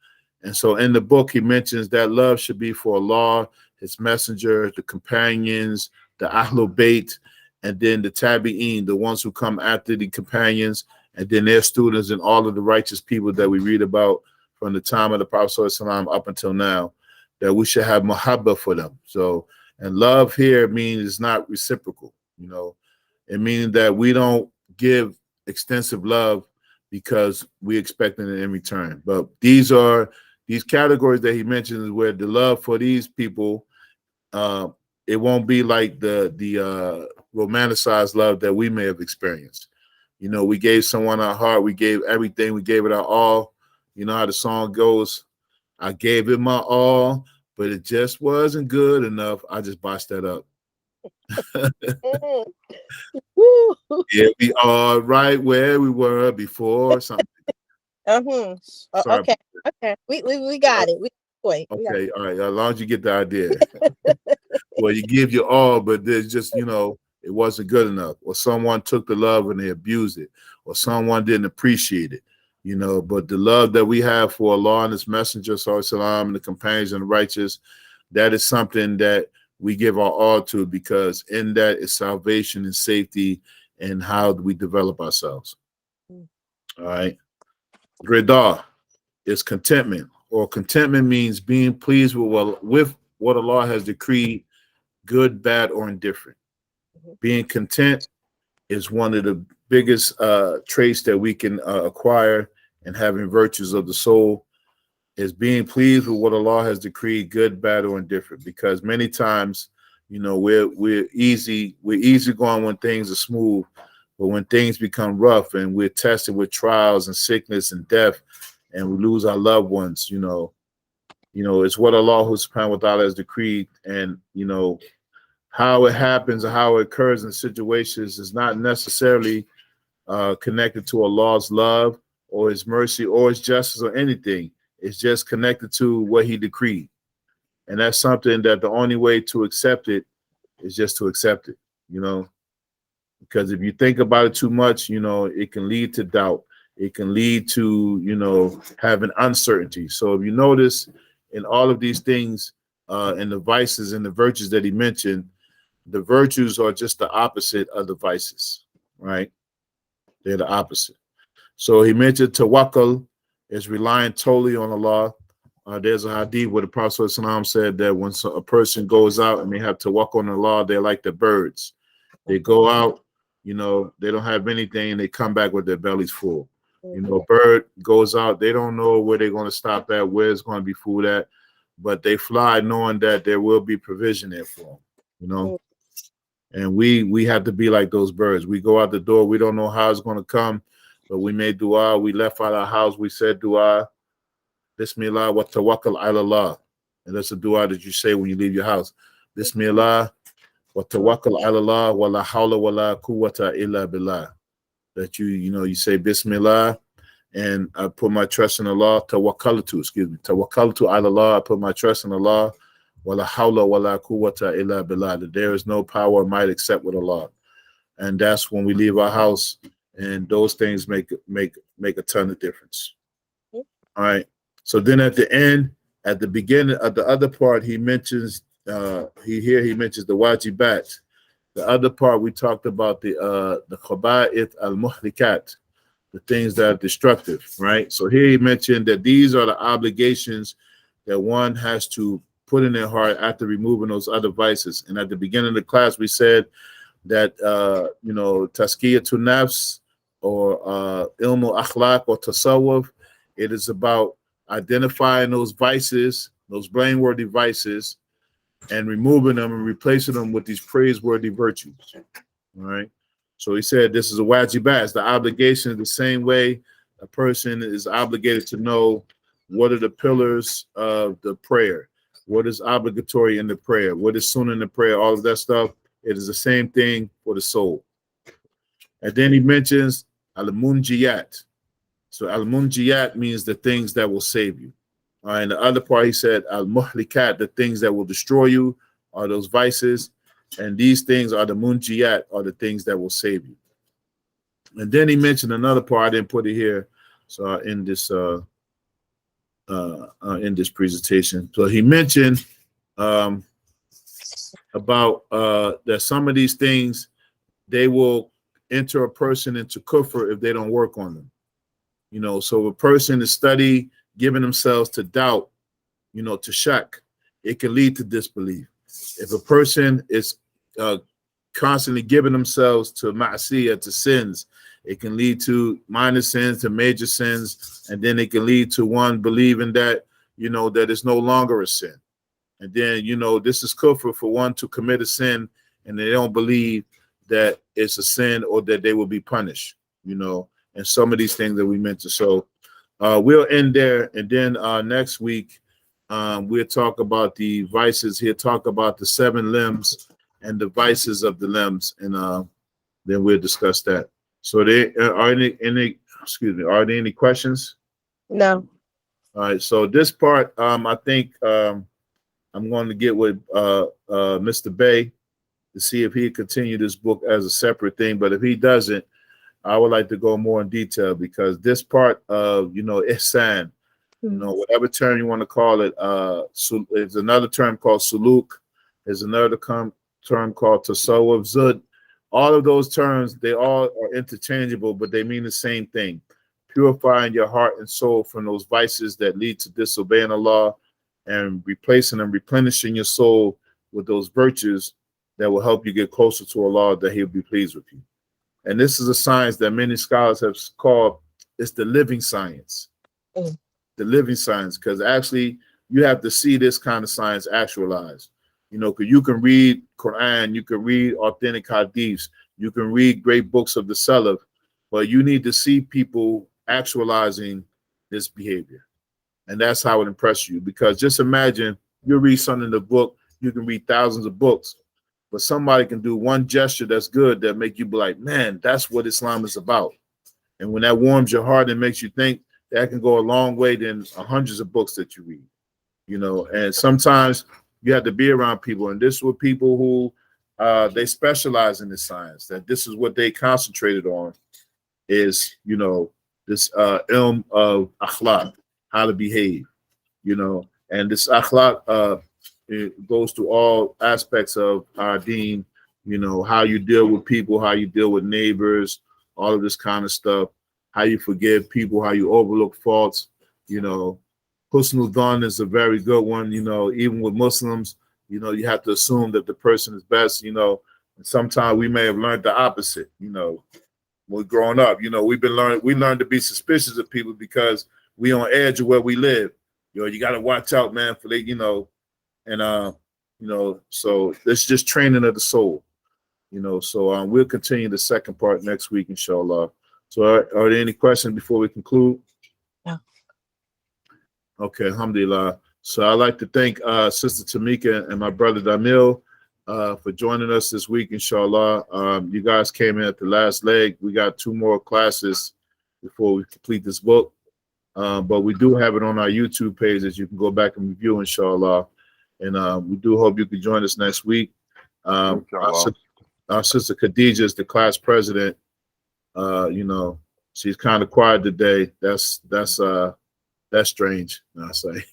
And so in the book, he mentions that love should be for Allah, his messenger, the companions, the Ahlul Bayt, and then the Tabi'een, the ones who come after the companions, and then their students and all of the righteous people that we read about from the time of the Prophet ﷺ up until now, that we should have mahabba for them. So, and love here means it's not reciprocal, it means that we don't give extensive love because we expect it in return. But these categories that he mentions where the love for these people, it won't be like the romanticized love that we may have experienced. We gave someone our heart, we gave everything, we gave it our all. You know how the song goes, I gave it my all, but it just wasn't good enough. I just botched that up. Yeah, we are right where we were before. Something. Sorry. Okay. We got it. Wait. Okay. All right. As long as you get the idea. Well, you give your all, but there's just, it wasn't good enough, or someone took the love and they abused it, or someone didn't appreciate it. But the love that we have for Allah and his messenger, sallallahu, and the companions and the righteous, that is something that we give our all to, because in that is salvation and safety and how we develop ourselves. All right. Rida is contentment, or contentment means being pleased with what Allah has decreed, good, bad, or indifferent. Being content is one of the biggest traits that we can acquire, and having virtues of the soul is being pleased with what Allah has decreed, good, bad, or indifferent. Because many times, we're easy going when things are smooth, but when things become rough and we're tested with trials and sickness and death, and we lose our loved ones, it's what Allah subhanahu wa ta'ala has decreed, and how it happens or how it occurs in situations is not necessarily connected to Allah's love or his mercy or his justice or anything. It's just connected to what he decreed. And that's something that the only way to accept it is just to accept it. you know, because if you think about it too much, you know, it can lead to doubt. It can lead to, you know, having uncertainty. So if you notice in all of these things, and the vices and the virtues that he mentioned, the virtues are just the opposite of the vices, right? They're the opposite. So he mentioned tawakkul is relying totally on Allah. There's a hadith where the Prophet ﷺ said that when a person goes out and they have tawakkul on Allah, they're like the birds. They go out, you know, they don't have anything, and they come back with their bellies full. You know, a bird goes out, they don't know where they're going to stop at, where it's going to be food at, but they fly knowing that there will be provision there for them, you know. And we have to be like those birds. We go out the door, we don't know how it's going to come, but we made dua. We left out our house, we said dua, Bismillah wa tawakkal ala Allah. And that's a dua that you say when you leave your house. Bismillah wa tawakkal ala Allah wa la hawla wa la quwwata illa billah. That you know, you say Bismillah, and I put my trust in Allah. Tawakkaltu, Tawakkaltu ala Allah. I put my trust in Allah. Wa la hawla wa la quwwata illa billah. That there is no power or might except with Allah. And that's when we leave our house, and those things make a ton of difference. All right. So then at the end, at the beginning of the other part, he mentions he mentions the wajibat. The other part we talked about the khaba'ith al-muhlikat, the things that are destructive, right? So here he mentioned that these are the obligations that one has to put in their heart after removing those other vices. And at the beginning of the class, we said that you know, tazkiyatun nafs or ilmu akhlaq or tasawwuf, it is about identifying those vices, those blameworthy vices, and removing them and replacing them with these praiseworthy virtues. All right. So he said this is a wajibat. It's the obligation the same way a person is obligated to know what are the pillars of the prayer, what is obligatory in the prayer, what is sunnah in the prayer, all of that stuff. It is the same thing for the soul. And then he mentions al-munjiyat. So al-munjiyat means the things that will save you. And the other part, he said, al-muhlikat, the things that will destroy you are those vices. And these things are the munjiyat, are the things that will save you. And then he mentioned another part, I didn't put it here, so in this presentation. So he mentioned about that some of these things, they will enter a person into kufr if they don't work on them. You know, so a person is giving themselves to doubt, you know, to shak, it can lead to disbelief. If a person is constantly giving themselves to ma'asiyah, to sins, it can lead to minor sins, to major sins, and then it can lead to one believing that, you know, that it's no longer a sin. And then, you know, this is kufr for one to commit a sin and they don't believe that it's a sin or that they will be punished, you know, and some of these things that we mentioned. So we'll end there, and then next week we'll talk about the vices. He'll talk about the 7 limbs and the vices of the limbs, and then we'll discuss that. So there are are there any questions? No. All right. So this part, I think I'm going to get with Mr. Bay to see if he continue this book as a separate thing. But if he doesn't, I would like to go more in detail, because this part of, you know, ihsan, you know, whatever term you want to call it, there's another term called suluk, there's another term called tasawwuf, zud. All of those terms, they all are interchangeable, but they mean the same thing: purifying your heart and soul from those vices that lead to disobeying Allah, and replacing and replenishing your soul with those virtues that will help you get closer to Allah, that He'll be pleased with you. And this is a science that many scholars have called, it's the living science. The living science, because actually you have to see this kind of science actualized. You know, because you can read Quran, you can read authentic hadiths, you can read great books of the Salaf, but you need to see people actualizing this behavior. And that's how it impresses you. Because just imagine, you read something in the book, you can read thousands of books, but somebody can do one gesture that's good that make you be like, man, that's what Islam is about. And when that warms your heart and makes you think, that can go a long way than hundreds of books that you read. You know, and sometimes you have to be around people, and this is with people who they specialize in this science. That this is what they concentrated on is, you know, this ilm of akhlaq, how to behave, you know, and this akhlaq it goes to all aspects of our deen, you know, how you deal with people, how you deal with neighbors, all of this kind of stuff, how you forgive people, how you overlook faults, you know. Husnul Dhan is a very good one, you know, even with Muslims, you know, you have to assume that the person is best, you know, and sometimes we may have learned the opposite, you know, when we're growing up, you know, we learned to be suspicious of people because we on edge of where we live. You know, you got to watch out, man, for they, you know, and, you know, so it's just training of the soul, you know, so we'll continue the second part next week, inshallah. So are there any questions before we conclude? No. Okay, alhamdulillah. So I'd like to thank Sister Tamika and my brother Damil for joining us this week, inshallah. You guys came in at the last leg. We got 2 more classes before we complete this book. But we do have it on our YouTube page that you can go back and review, inshallah. And we do hope you can join us next week. Our sister Khadija is the class president. You know, she's kind of quiet today. That's strange, I say.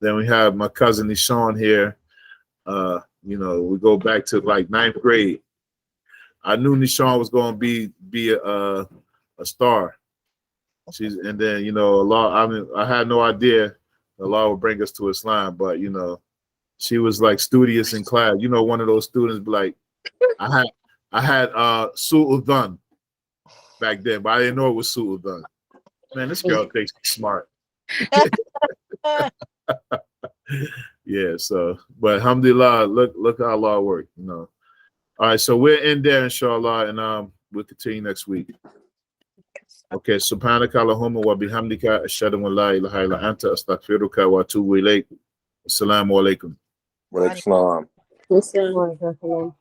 Then we have my cousin Nishan here. You know, we go back to like 9th grade. I knew Nishan was going to be a star. And then, you know, I had no idea Allah would bring us to Islam, but you know, she was like studious in class. You know, one of those students be like, I had Su'ul Dhan back then, but I didn't know it was Su'ul Dhan. Man, this girl thinks she's smart. Yeah, so, but alhamdulillah, look how Allah worked, you know. All right, so we're in there, inshallah, and we'll continue next week. Okay, subhanaka Allahumma wa bihamdika ashhadu an la ilaha illa anta astaghfiruka wa atubu ilayk. Assalamu alaikum. Wa alaikum salam. Assalamu alaikum.